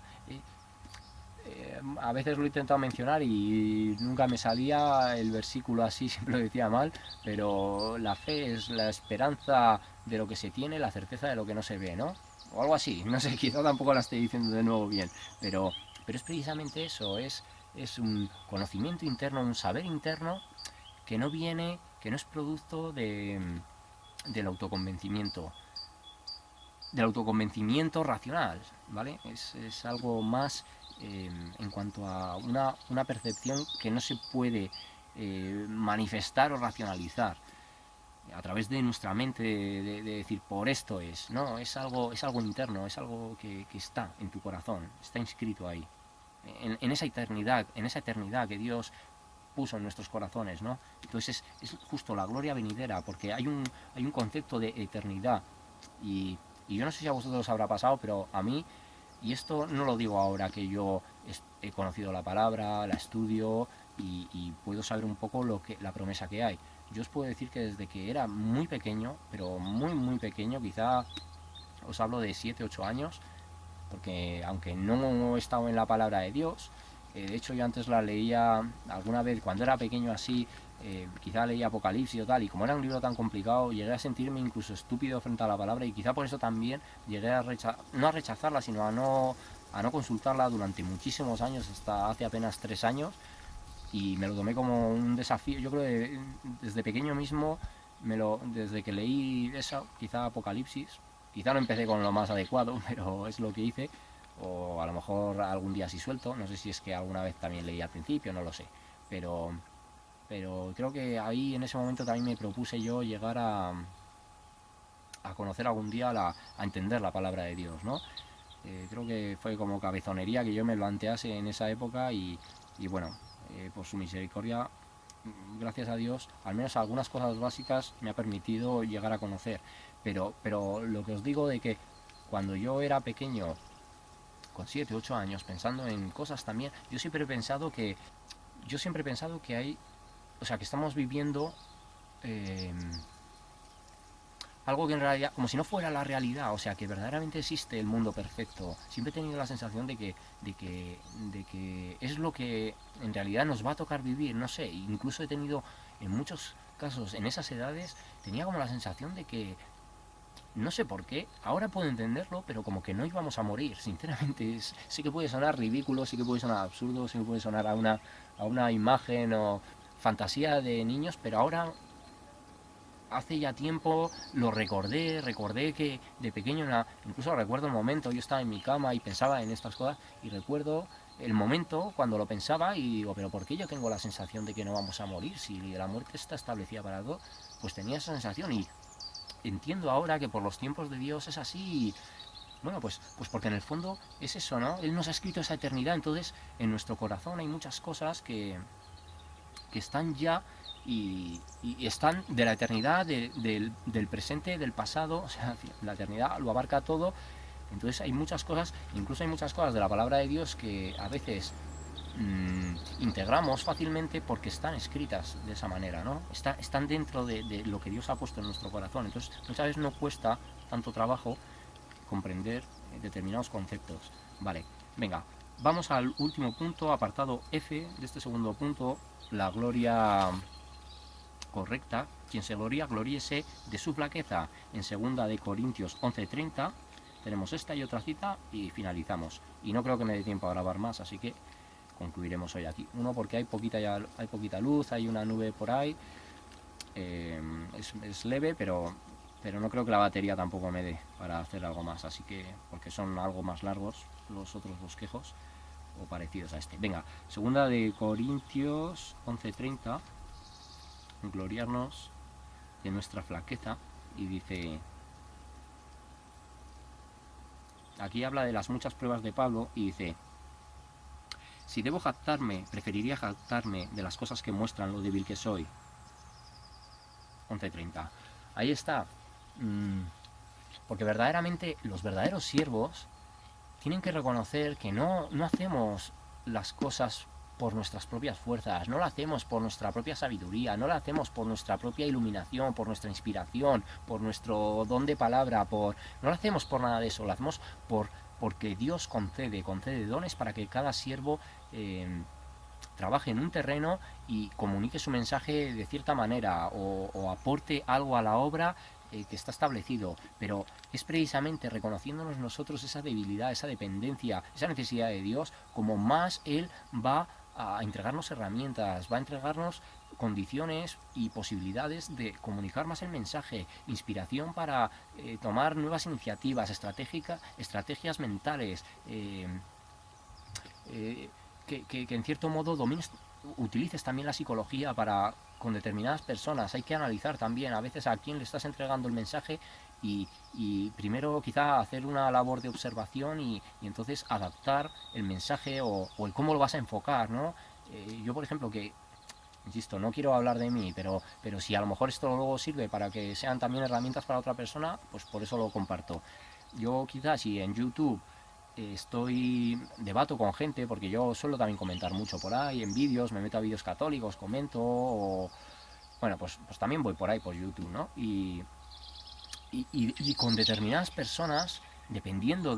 A veces lo he intentado mencionar y nunca me salía el versículo así, siempre lo decía mal, pero la fe es la esperanza de lo que se tiene, la certeza de lo que no se ve, ¿no? O algo así, no sé, quizá tampoco la estoy diciendo de nuevo bien, pero es precisamente eso, es un conocimiento interno, un saber interno que no es producto del autoconvencimiento, racional, ¿vale? Es algo más en cuanto a una percepción que no se puede manifestar o racionalizar a través de nuestra mente, de decir por esto es, no, es algo interno, es algo que está en tu corazón, está inscrito ahí, en esa eternidad que Dios puso en nuestros corazones, ¿no? Entonces es justo la gloria venidera, porque hay un concepto de eternidad y yo no sé si a vosotros os habrá pasado, pero a mí, y esto no lo digo ahora que yo he conocido la palabra, la estudio y puedo saber un poco la promesa que hay. Yo os puedo decir que desde que era muy pequeño, pero muy muy pequeño, quizá os hablo de 7, 8 años, porque aunque no he estado en la palabra de Dios, de hecho yo antes la leía alguna vez cuando era pequeño así, quizá leía Apocalipsis o tal, y como era un libro tan complicado llegué a sentirme incluso estúpido frente a la palabra, y quizá por eso también llegué a no a rechazarla, sino a no consultarla durante muchísimos años, hasta hace apenas 3 años, y me lo tomé como un desafío. Yo creo que desde pequeño mismo, desde que leí eso, quizá Apocalipsis, quizá no empecé con lo más adecuado, pero es lo que hice, o a lo mejor algún día sí suelto, no sé si es que alguna vez también leí al principio, no lo sé, pero creo que ahí en ese momento también me propuse yo llegar a conocer algún día, a entender la palabra de Dios, ¿no? Creo que fue como cabezonería que yo me plantease en esa época y bueno, por su misericordia, gracias a Dios, al menos algunas cosas básicas me ha permitido llegar a conocer. Pero lo que os digo de que cuando yo era pequeño, con 7, 8 años, pensando en cosas también, yo siempre he pensado que hay, o sea, que estamos viviendo algo que en realidad, como si no fuera la realidad, o sea, que verdaderamente existe el mundo perfecto. Siempre he tenido la sensación de que es lo que en realidad nos va a tocar vivir, no sé, incluso he tenido en muchos casos, en esas edades, tenía como la sensación de que, no sé por qué, ahora puedo entenderlo, pero como que no íbamos a morir, sinceramente. Sí que puede sonar ridículo, sí que puede sonar absurdo, sí que puede sonar a una imagen o fantasía de niños, pero ahora, hace ya tiempo, lo recordé que de pequeño, incluso recuerdo el momento, yo estaba en mi cama y pensaba en estas cosas, y recuerdo el momento cuando lo pensaba y digo, pero ¿por qué yo tengo la sensación de que no vamos a morir? Si la muerte está establecida para todo, pues tenía esa sensación y entiendo ahora que por los tiempos de Dios es así. Y, bueno, pues porque en el fondo es eso, ¿no? Él nos ha escrito esa eternidad, entonces en nuestro corazón hay muchas cosas que están ya y están de la eternidad, del presente, del pasado, o sea, la eternidad lo abarca todo. Entonces hay muchas cosas, incluso hay muchas cosas de la palabra de Dios que a veces integramos fácilmente porque están escritas de esa manera, ¿no? Están dentro de lo que Dios ha puesto en nuestro corazón. Entonces muchas veces no cuesta tanto trabajo comprender determinados conceptos. Vale, venga, vamos al último punto, apartado F de este segundo punto, la gloria correcta. Quien se gloría, gloríese de su flaqueza. En 2 Corintios 11:30 tenemos esta y otra cita y finalizamos. Y no creo que me dé tiempo a grabar más, así que concluiremos hoy aquí. Uno, porque hay poquita luz, hay una nube por ahí, es leve, pero no creo que la batería tampoco me dé para hacer algo más, así que, porque son algo más largos los otros bosquejos o parecidos a este. Venga, 2 Corintios 11:30, gloriarnos de nuestra flaqueza, y dice, aquí habla de las muchas pruebas de Pablo y dice, si debo jactarme, preferiría jactarme de las cosas que muestran lo débil que soy. 11:30. Ahí está. Porque verdaderamente los verdaderos siervos tienen que reconocer que no hacemos las cosas por nuestras propias fuerzas, no lo hacemos por nuestra propia sabiduría, no lo hacemos por nuestra propia iluminación, por nuestra inspiración, por nuestro don de palabra, no lo hacemos por nada de eso, lo hacemos porque Dios concede dones para que cada siervo trabaje en un terreno y comunique su mensaje de cierta manera o aporte algo a la obra que está establecido, pero es precisamente reconociéndonos nosotros esa debilidad, esa dependencia, esa necesidad de Dios, como más Él va a entregarnos herramientas, va a entregarnos condiciones y posibilidades de comunicar más el mensaje, inspiración para tomar nuevas iniciativas, estrategias mentales, que en cierto modo utilices también la psicología para con determinadas personas. Hay que analizar también a veces a quién le estás entregando el mensaje y primero quizá hacer una labor de observación y entonces adaptar el mensaje o el cómo lo vas a enfocar, ¿no? Yo, por ejemplo, que insisto, no quiero hablar de mí, pero si a lo mejor esto luego sirve para que sean también herramientas para otra persona, pues por eso lo comparto. Yo quizás si en YouTube debato con gente, porque yo suelo también comentar mucho por ahí, en vídeos, me meto a vídeos católicos, comento, bueno, pues también voy por ahí, por YouTube, ¿no? Y con determinadas personas, dependiendo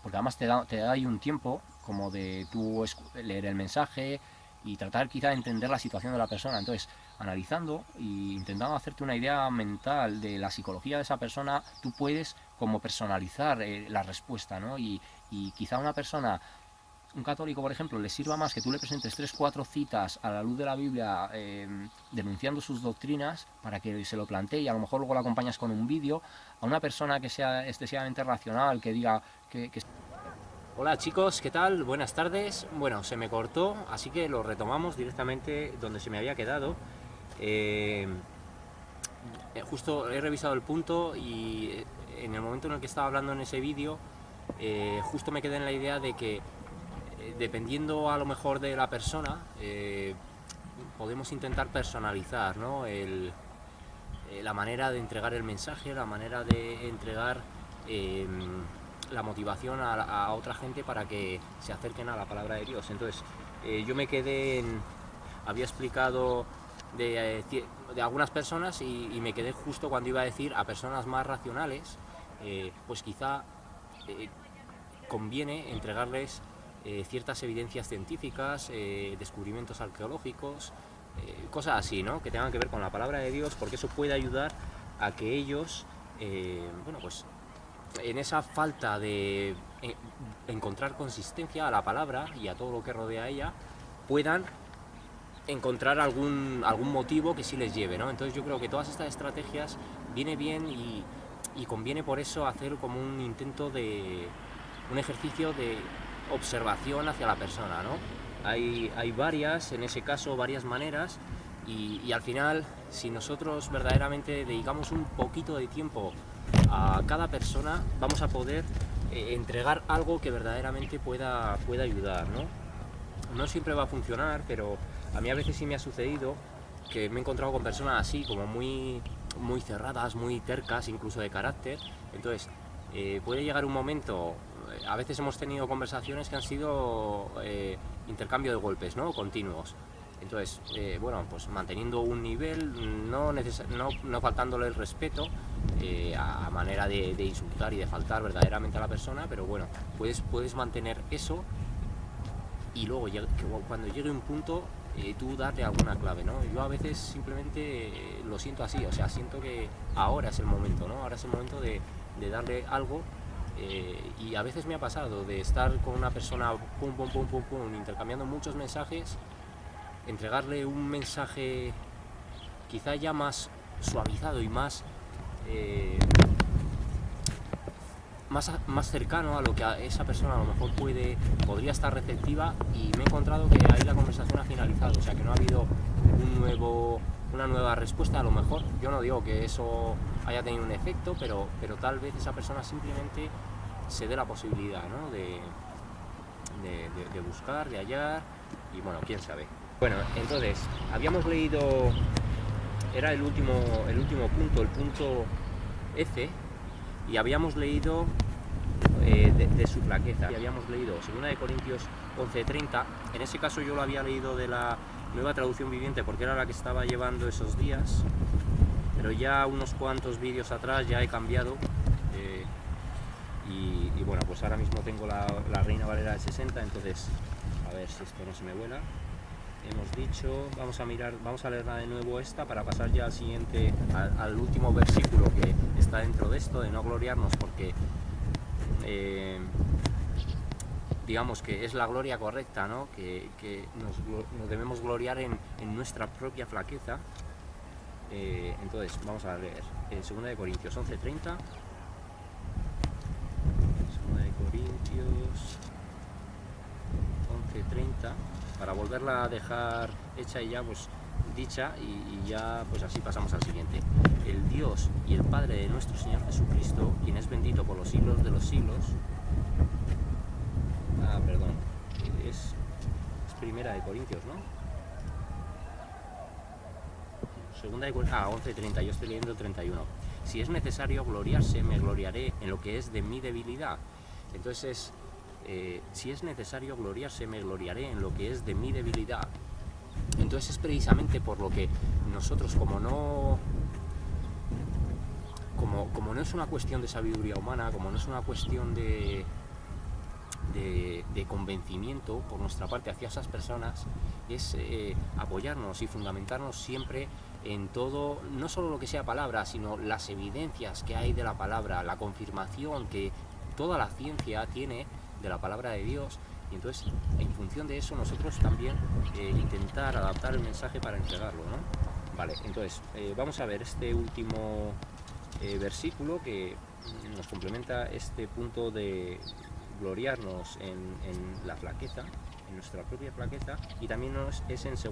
porque además te da ahí un tiempo, como de tú leer el mensaje y tratar quizá de entender la situación de la persona, entonces analizando e intentando hacerte una idea mental de la psicología de esa persona, tú puedes como personalizar la respuesta, ¿no? Y quizá una persona, un católico, por ejemplo, le sirva más que tú le presentes 3-4 citas a la luz de la Biblia denunciando sus doctrinas para que se lo plantee y a lo mejor luego lo acompañas con un vídeo, a una persona que sea excesivamente racional, que diga que... Hola chicos, ¿qué tal? Buenas tardes. Bueno, se me cortó, así que lo retomamos directamente donde se me había quedado. Justo he revisado el punto y en el momento en el que estaba hablando en ese vídeo, justo me quedé en la idea de que dependiendo a lo mejor de la persona, podemos intentar personalizar, ¿no? La manera de entregar el mensaje, la manera de entregar la motivación a otra gente para que se acerquen a la palabra de Dios. Entonces, yo me quedé había explicado de algunas personas y me quedé justo cuando iba a decir a personas más racionales, pues quizá conviene entregarles ciertas evidencias científicas, descubrimientos arqueológicos, cosas así, ¿no? Que tengan que ver con la palabra de Dios, porque eso puede ayudar a que ellos, bueno, pues en esa falta de encontrar consistencia a la palabra y a todo lo que rodea a ella, puedan encontrar algún motivo que sí les lleve, ¿no? Entonces yo creo que todas estas estrategias viene bien y conviene por eso hacer como un intento de un ejercicio de observación hacia la persona, ¿no? Hay varias, en ese caso, varias maneras y al final, si nosotros verdaderamente dedicamos un poquito de tiempo a cada persona, vamos a poder entregar algo que verdaderamente pueda ayudar, ¿no? No siempre va a funcionar, pero a mí a veces sí me ha sucedido que me he encontrado con personas así, como muy cerradas, muy tercas, incluso de carácter. Entonces, puede llegar un momento, a veces hemos tenido conversaciones que han sido intercambio de golpes, ¿no? Continuos. Entonces, bueno, pues manteniendo un nivel, no faltándole el respeto, a manera de insultar y de faltar verdaderamente a la persona, pero bueno, puedes mantener eso y luego cuando llegue un punto tú darle alguna clave, ¿no? Yo a veces simplemente lo siento así, o sea, siento que ahora es el momento, ¿no? Ahora es el momento de darle algo y a veces me ha pasado de estar con una persona pum, pum, pum, pum, pum, intercambiando muchos mensajes, entregarle un mensaje quizá ya más suavizado y más cercano a lo que esa persona a lo mejor podría estar receptiva, y me he encontrado que ahí la conversación ha finalizado, o sea que no ha habido una nueva respuesta. A lo mejor yo no digo que eso haya tenido un efecto, pero tal vez esa persona simplemente se dé la posibilidad, ¿no? de buscar, de hallar, y bueno, quién sabe. Bueno, entonces habíamos leído, era el último punto, el punto F, y habíamos leído de su flaqueza, y habíamos leído 2 Corintios 11:30. En ese caso yo lo había leído de la Nueva Traducción Viviente porque era la que estaba llevando esos días, pero ya unos cuantos vídeos atrás ya he cambiado y bueno, pues ahora mismo tengo la Reina Valera de 60, entonces a ver si esto no se me vuela. Hemos dicho, vamos a leerla de nuevo esta para pasar ya al siguiente, al último versículo que está dentro de esto, de no gloriarnos, porque digamos que es la gloria correcta, ¿no? Que nos debemos gloriar en nuestra propia flaqueza. Entonces vamos a leer 2 Corintios 11:30. 2 Corintios 11:30, para volverla a dejar hecha y ya pues dicha, y ya pues así pasamos al siguiente. El Dios y el Padre de nuestro Señor Jesucristo, quien es bendito por los siglos de los siglos. Perdón, es 1 Corintios, ¿no? 11:30, yo estoy leyendo el 31. Si es necesario gloriarse, me gloriaré en lo que es de mi debilidad. Entonces si es necesario gloriarse, me gloriaré en lo que es de mi debilidad. Entonces es precisamente por lo que nosotros, como no es una cuestión de sabiduría humana, como no es una cuestión de convencimiento por nuestra parte hacia esas personas, es apoyarnos y fundamentarnos siempre en todo, no solo lo que sea palabra, sino las evidencias que hay de la palabra, la confirmación que toda la ciencia tiene de la palabra de Dios, y entonces en función de eso nosotros también intentar adaptar el mensaje para entregarlo, ¿no? Vale, entonces vamos a ver este último versículo que nos complementa este punto de gloriarnos en la flaqueza, en nuestra propia flaqueza, y también es en 2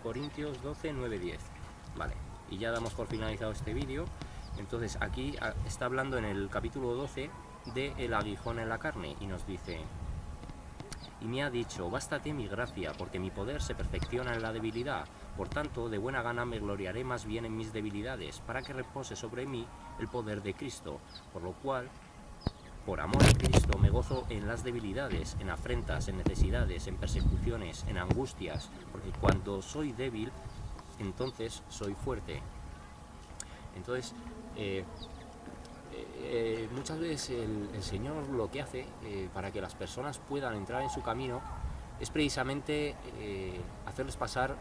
Corintios 12, 9, 10. Vale, y ya damos por finalizado este vídeo. Entonces aquí está hablando en el capítulo 12 de el aguijón en la carne, y nos dice: y me ha dicho, bástate mi gracia, porque mi poder se perfecciona en la debilidad. Por tanto, de buena gana me gloriaré más bien en mis debilidades, para que repose sobre mí el poder de Cristo. Por lo cual, por amor a Cristo, me gozo en las debilidades, en afrentas, en necesidades, en persecuciones, en angustias, porque cuando soy débil, entonces soy fuerte. Entonces, muchas veces el Señor lo que hace para que las personas puedan entrar en su camino es precisamente hacerles pasar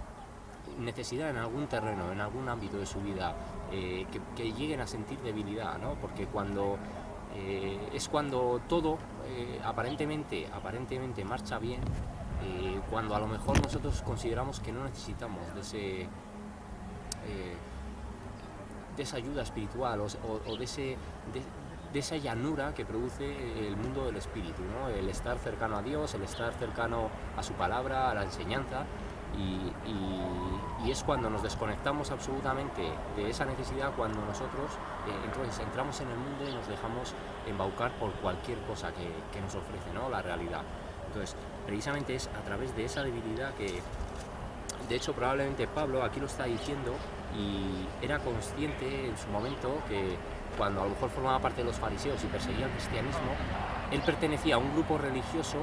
necesidad en algún terreno, en algún ámbito de su vida, que lleguen a sentir debilidad, ¿no? Porque es cuando todo aparentemente marcha bien, cuando a lo mejor nosotros consideramos que no necesitamos de esa ayuda espiritual o de esa llanura que produce el mundo del espíritu, ¿no? El estar cercano a Dios, el estar cercano a su palabra, a la enseñanza, y es cuando nos desconectamos absolutamente de esa necesidad, cuando nosotros entonces entramos en el mundo y nos dejamos embaucar por cualquier cosa que nos ofrece, ¿no? La realidad. Entonces, precisamente es a través de esa debilidad que, de hecho, probablemente Pablo aquí lo está diciendo, y era consciente en su momento que cuando a lo mejor formaba parte de los fariseos y perseguía el cristianismo, él pertenecía a un grupo religioso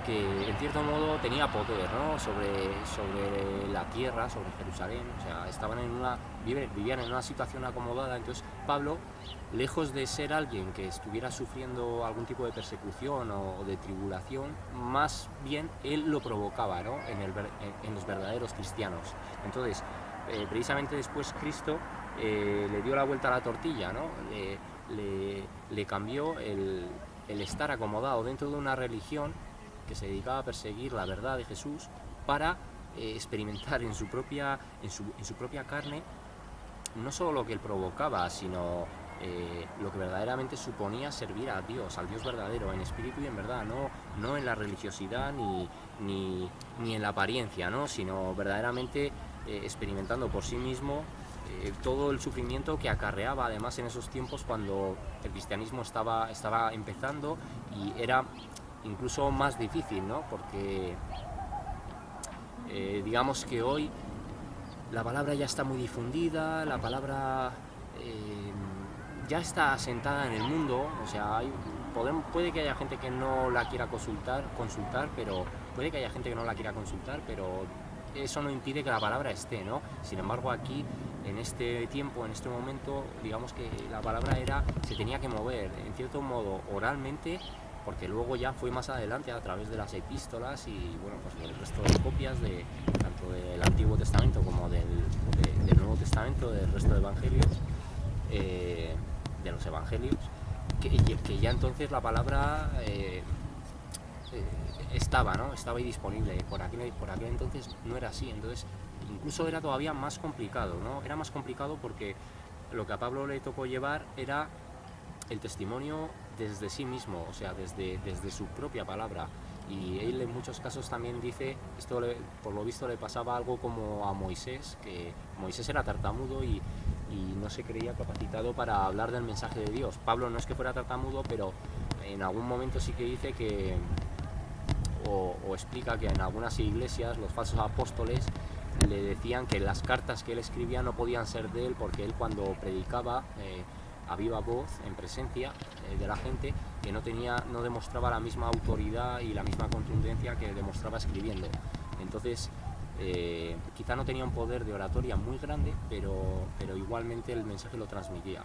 que en cierto modo tenía poder, ¿no? sobre la tierra, sobre Jerusalén. O sea, vivían en una situación acomodada. Entonces Pablo, lejos de ser alguien que estuviera sufriendo algún tipo de persecución o de tribulación, más bien él lo provocaba, ¿no? en los verdaderos cristianos. Entonces, precisamente después Cristo le dio la vuelta a la tortilla, ¿no? Le cambió el estar acomodado dentro de una religión que se dedicaba a perseguir la verdad de Jesús para experimentar en su propia carne no solo lo que él provocaba, sino lo que verdaderamente suponía servir a Dios, al Dios verdadero, en espíritu y en verdad, no en la religiosidad ni en la apariencia, ¿no? Sino verdaderamente experimentando por sí mismo todo el sufrimiento que acarreaba, además, en esos tiempos cuando el cristianismo estaba empezando, y era incluso más difícil, ¿no? Porque digamos que hoy la palabra ya está muy difundida, la palabra ya está asentada en el mundo. O sea, puede que haya gente que no la quiera consultar, pero puede que haya gente que no la quiera consultar, pero eso no impide que la palabra esté, ¿no? Sin embargo, aquí, en este tiempo, en este momento, digamos que la palabra se tenía que mover, en cierto modo, oralmente, porque luego ya fue más adelante a través de las epístolas y, bueno, pues el resto de copias tanto del Antiguo Testamento como del Nuevo Testamento, del resto de evangelios, de los evangelios, que ya entonces la palabra estaba ahí disponible. Por aquel entonces no era así. Entonces incluso era todavía más complicado, ¿no? Era más complicado porque lo que a Pablo le tocó llevar era el testimonio desde sí mismo, o sea, desde su propia palabra. Y él en muchos casos también dice, esto por lo visto le pasaba algo como a Moisés, que Moisés era tartamudo y no se creía capacitado para hablar del mensaje de Dios. Pablo no es que fuera tartamudo, pero en algún momento sí que dice que, o explica que en algunas iglesias los falsos apóstoles le decían que las cartas que él escribía no podían ser de él, porque él, cuando predicaba a viva voz, en presencia de la gente, que no demostraba la misma autoridad y la misma contundencia que demostraba escribiendo. Entonces quizá no tenía un poder de oratoria muy grande, pero igualmente el mensaje lo transmitía.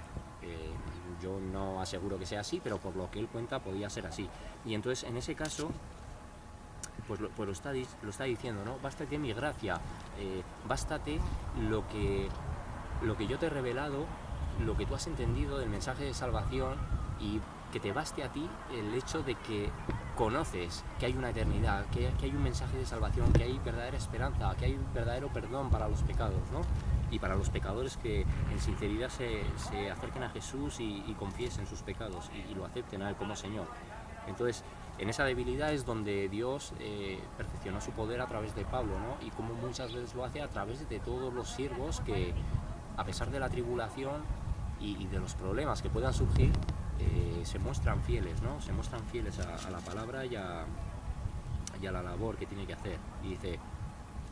Yo no aseguro que sea así, pero por lo que él cuenta podía ser así. Y entonces, en ese caso, pues lo está diciendo, ¿no? Bástate mi gracia, bástate lo que yo te he revelado, lo que tú has entendido del mensaje de salvación, y que te baste a ti el hecho de que conoces que hay una eternidad, que hay un mensaje de salvación, que hay verdadera esperanza, que hay verdadero perdón para los pecados, ¿no? Y para los pecadores que en sinceridad se acerquen a Jesús y confiesen sus pecados y lo acepten a Él como Señor. Entonces, en esa debilidad es donde Dios perfeccionó su poder a través de Pablo, ¿no? Y como muchas veces lo hace a través de todos los siervos que, a pesar de la tribulación y de los problemas que puedan surgir, se muestran fieles, ¿no? Se muestran fieles a la palabra y a la labor que tiene que hacer.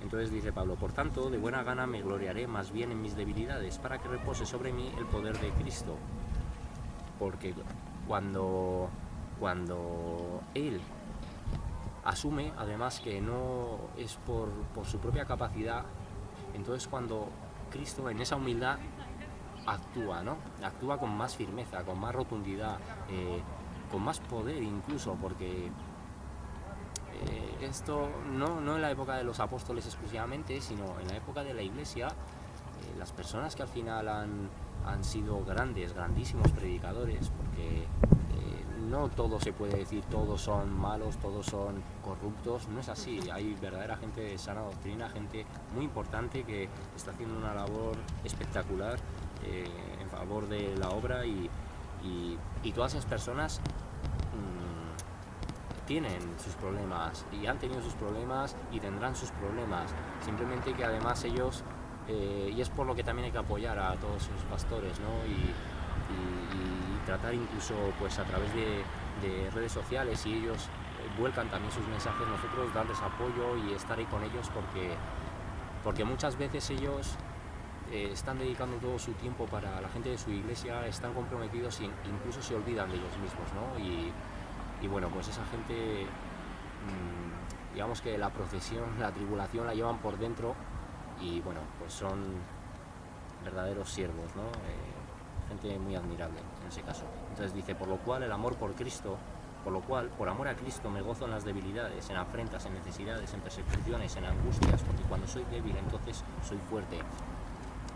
Entonces dice Pablo: por tanto, de buena gana me gloriaré más bien en mis debilidades, para que repose sobre mí el poder de Cristo. Porque cuando él asume, además, que no es por su propia capacidad, entonces cuando Cristo, en esa humildad, actúa, ¿no? Actúa con más firmeza, con más rotundidad, con más poder incluso, porque esto no en la época de los apóstoles exclusivamente, sino en la época de la Iglesia, las personas que al final han sido grandísimos predicadores, porque no todo se puede decir, todos son malos, todos son corruptos, no es así. Hay verdadera gente de sana doctrina, gente muy importante que está haciendo una labor espectacular en favor de la obra, y todas esas personas tienen sus problemas y han tenido sus problemas y tendrán sus problemas, simplemente que además ellos, y es por lo que también hay que apoyar a todos sus pastores, ¿no? y tratar incluso pues a través de redes sociales, si ellos vuelcan también sus mensajes, nosotros darles apoyo y estar ahí con ellos, porque muchas veces ellos están dedicando todo su tiempo para la gente de su iglesia, están comprometidos e incluso se olvidan de ellos mismos, ¿no? Y bueno, pues esa gente, digamos que la procesión, la tribulación la llevan por dentro, y bueno, pues son verdaderos siervos, ¿no? Gente muy admirable en ese caso. Entonces dice, por lo cual el amor por Cristo, por amor a Cristo me gozo en las debilidades, en afrentas, en necesidades, en persecuciones, en angustias, porque cuando soy débil entonces soy fuerte.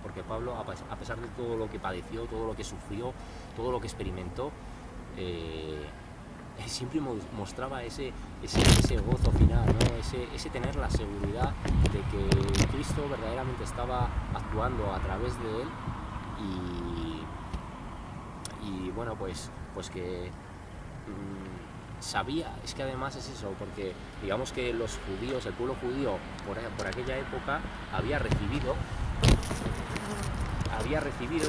Porque Pablo, a pesar de todo lo que padeció, todo lo que sufrió, todo lo que experimentó, siempre mostraba ese gozo final, ¿no? ese tener la seguridad de que Cristo verdaderamente estaba actuando a través de él, y bueno, pues que sabía, es que además es eso, porque digamos que los judíos, el pueblo judío por aquella época había recibido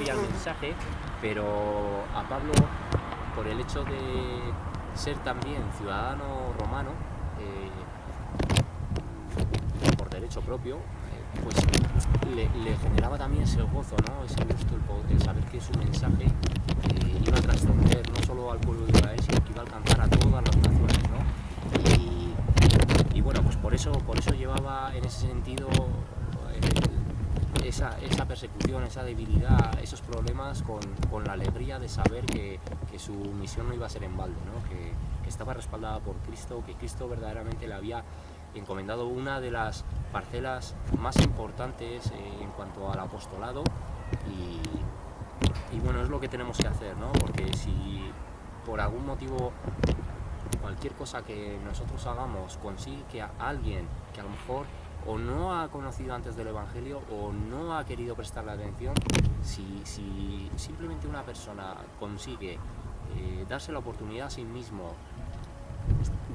ya el mensaje, pero a Pablo, por el hecho de ser también ciudadano romano, por derecho propio, pues le generaba también ese gozo, ¿no? Ese gusto, el saber que su mensaje iba a trascender no solo al pueblo de Israel, sino que iba a alcanzar a todas las naciones, ¿no? Y bueno, pues por eso llevaba en ese sentido esa persecución, esa debilidad, esos problemas con la alegría de saber que su misión no iba a ser en balde, ¿no? Que estaba respaldada por Cristo, que Cristo verdaderamente le había encomendado una de las parcelas más importantes en cuanto al apostolado, y bueno, es lo que tenemos que hacer, ¿no? Porque si por algún motivo cualquier cosa que nosotros hagamos consigue que a alguien que a lo mejor o no ha conocido antes del Evangelio o no ha querido prestarle atención, si simplemente una persona consigue darse la oportunidad a sí mismo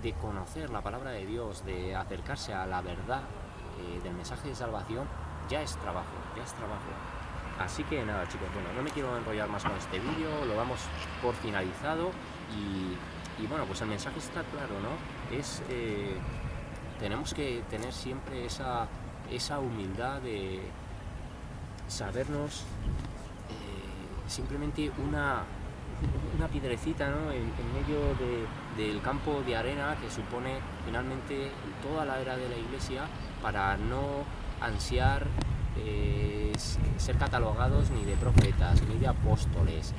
de conocer la palabra de Dios, de acercarse a la verdad del mensaje de salvación, ya es trabajo. Así que nada, chicos, bueno, no me quiero enrollar más con este vídeo, lo damos por finalizado, y bueno, pues el mensaje está claro, ¿no? Tenemos que tener siempre esa humildad de sabernos simplemente una piedrecita, ¿no? en medio del campo de arena que supone finalmente toda la era de la Iglesia, para no ansiar ser catalogados ni de profetas, ni de apóstoles,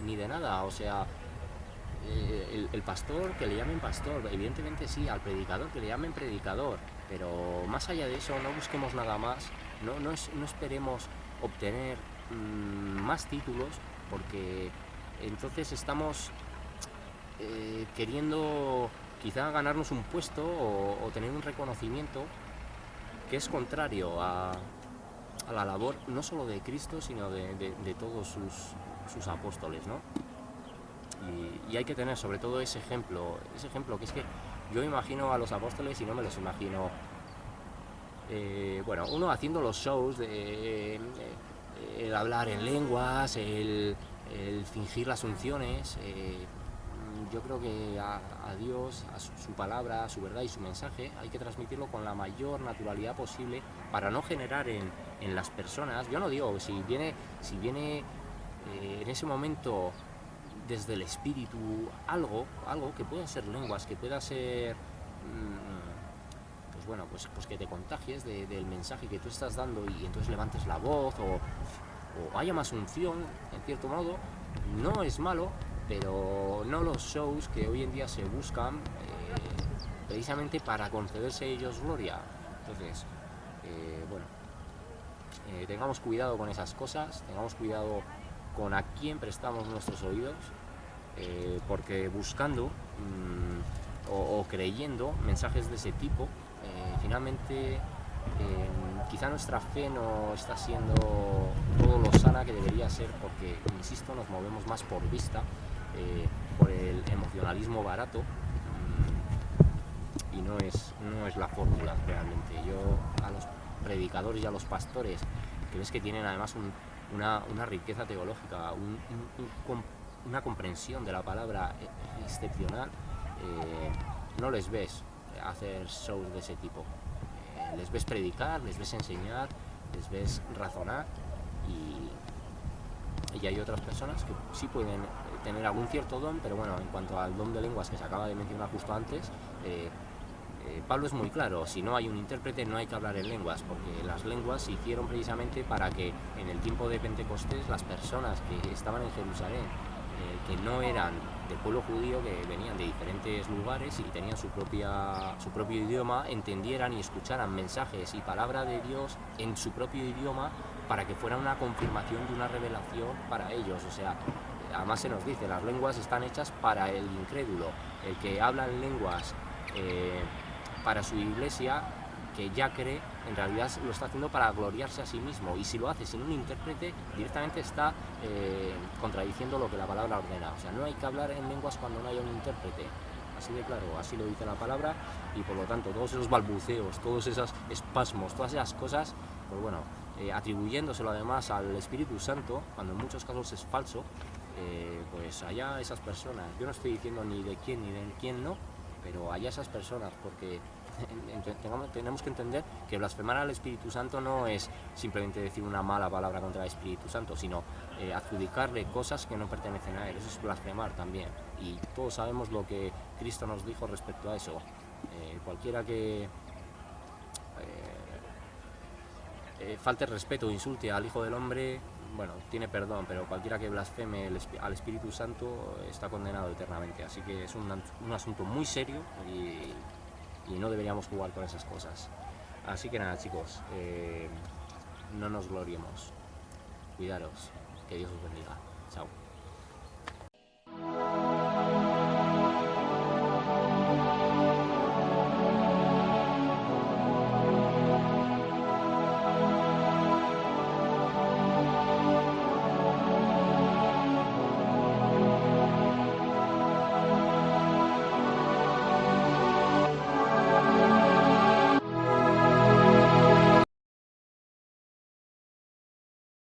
ni de nada. O sea, el pastor, que le llamen pastor, evidentemente sí, al predicador que le llamen predicador, pero más allá de eso no busquemos nada más, no esperemos obtener más títulos, porque entonces estamos queriendo quizá ganarnos un puesto o tener un reconocimiento que es contrario a la labor no solo de Cristo, sino de todos sus apóstoles, ¿no? Y hay que tener sobre todo ese ejemplo, que es que yo imagino a los apóstoles y no me los imagino, bueno, uno haciendo los shows, el hablar en lenguas, el fingir las unciones. Yo creo que a Dios, a su palabra, a su verdad y su mensaje hay que transmitirlo con la mayor naturalidad posible, para no generar en las personas, yo no digo, si viene en ese momento desde el espíritu algo que pueda ser lenguas, que pueda ser pues bueno, pues que te contagies del mensaje que tú estás dando, y entonces levantes la voz, o haya más unción, en cierto modo, no es malo, pero no los shows que hoy en día se buscan precisamente para concederse ellos gloria. Entonces, bueno, tengamos cuidado con esas cosas, tengamos cuidado con a quién prestamos nuestros oídos, porque buscando o creyendo mensajes de ese tipo, finalmente quizá nuestra fe no está siendo todo lo sana que debería ser, porque, insisto, nos movemos más por vista, por el emocionalismo barato, y no es la fórmula realmente. Yo a los predicadores y a los pastores, que ves que tienen además una riqueza teológica, una comprensión de la palabra excepcional, no les ves hacer shows de ese tipo. Les ves predicar, les ves enseñar, les ves razonar, y hay otras personas que sí pueden tener algún cierto don, pero bueno, en cuanto al don de lenguas que se acaba de mencionar justo antes, Pablo es muy claro: si no hay un intérprete no hay que hablar en lenguas, porque las lenguas se hicieron precisamente para que en el tiempo de Pentecostés las personas que estaban en Jerusalén, que no eran del pueblo judío, que venían de diferentes lugares y tenían su propio idioma, entendieran y escucharan mensajes y palabra de Dios en su propio idioma, para que fuera una confirmación de una revelación para ellos. O sea, además se nos dice, las lenguas están hechas para el incrédulo, el que habla en lenguas para su iglesia, que ya cree, en realidad lo está haciendo para gloriarse a sí mismo, y si lo hace sin un intérprete, directamente está contradiciendo lo que la palabra ordena. O sea, no hay que hablar en lenguas cuando no haya un intérprete, así de claro, así lo dice la palabra, y por lo tanto todos esos balbuceos, todos esos espasmos, todas esas cosas, pues bueno, atribuyéndoselo además al Espíritu Santo, cuando en muchos casos es falso, pues allá esas personas. Yo no estoy diciendo ni de quién no, pero allá esas personas, porque tenemos que entender que blasfemar al Espíritu Santo no es simplemente decir una mala palabra contra el Espíritu Santo, sino adjudicarle cosas que no pertenecen a él. Eso es blasfemar también, y todos sabemos lo que Cristo nos dijo respecto a eso. Cualquiera que falte respeto o insulte al Hijo del Hombre, bueno, tiene perdón, pero cualquiera que blasfeme al Espíritu Santo está condenado eternamente. Así que es un asunto muy serio, y no deberíamos jugar con esas cosas. Así que nada, chicos, no nos gloriemos. Cuidaros, que Dios os bendiga. Chao.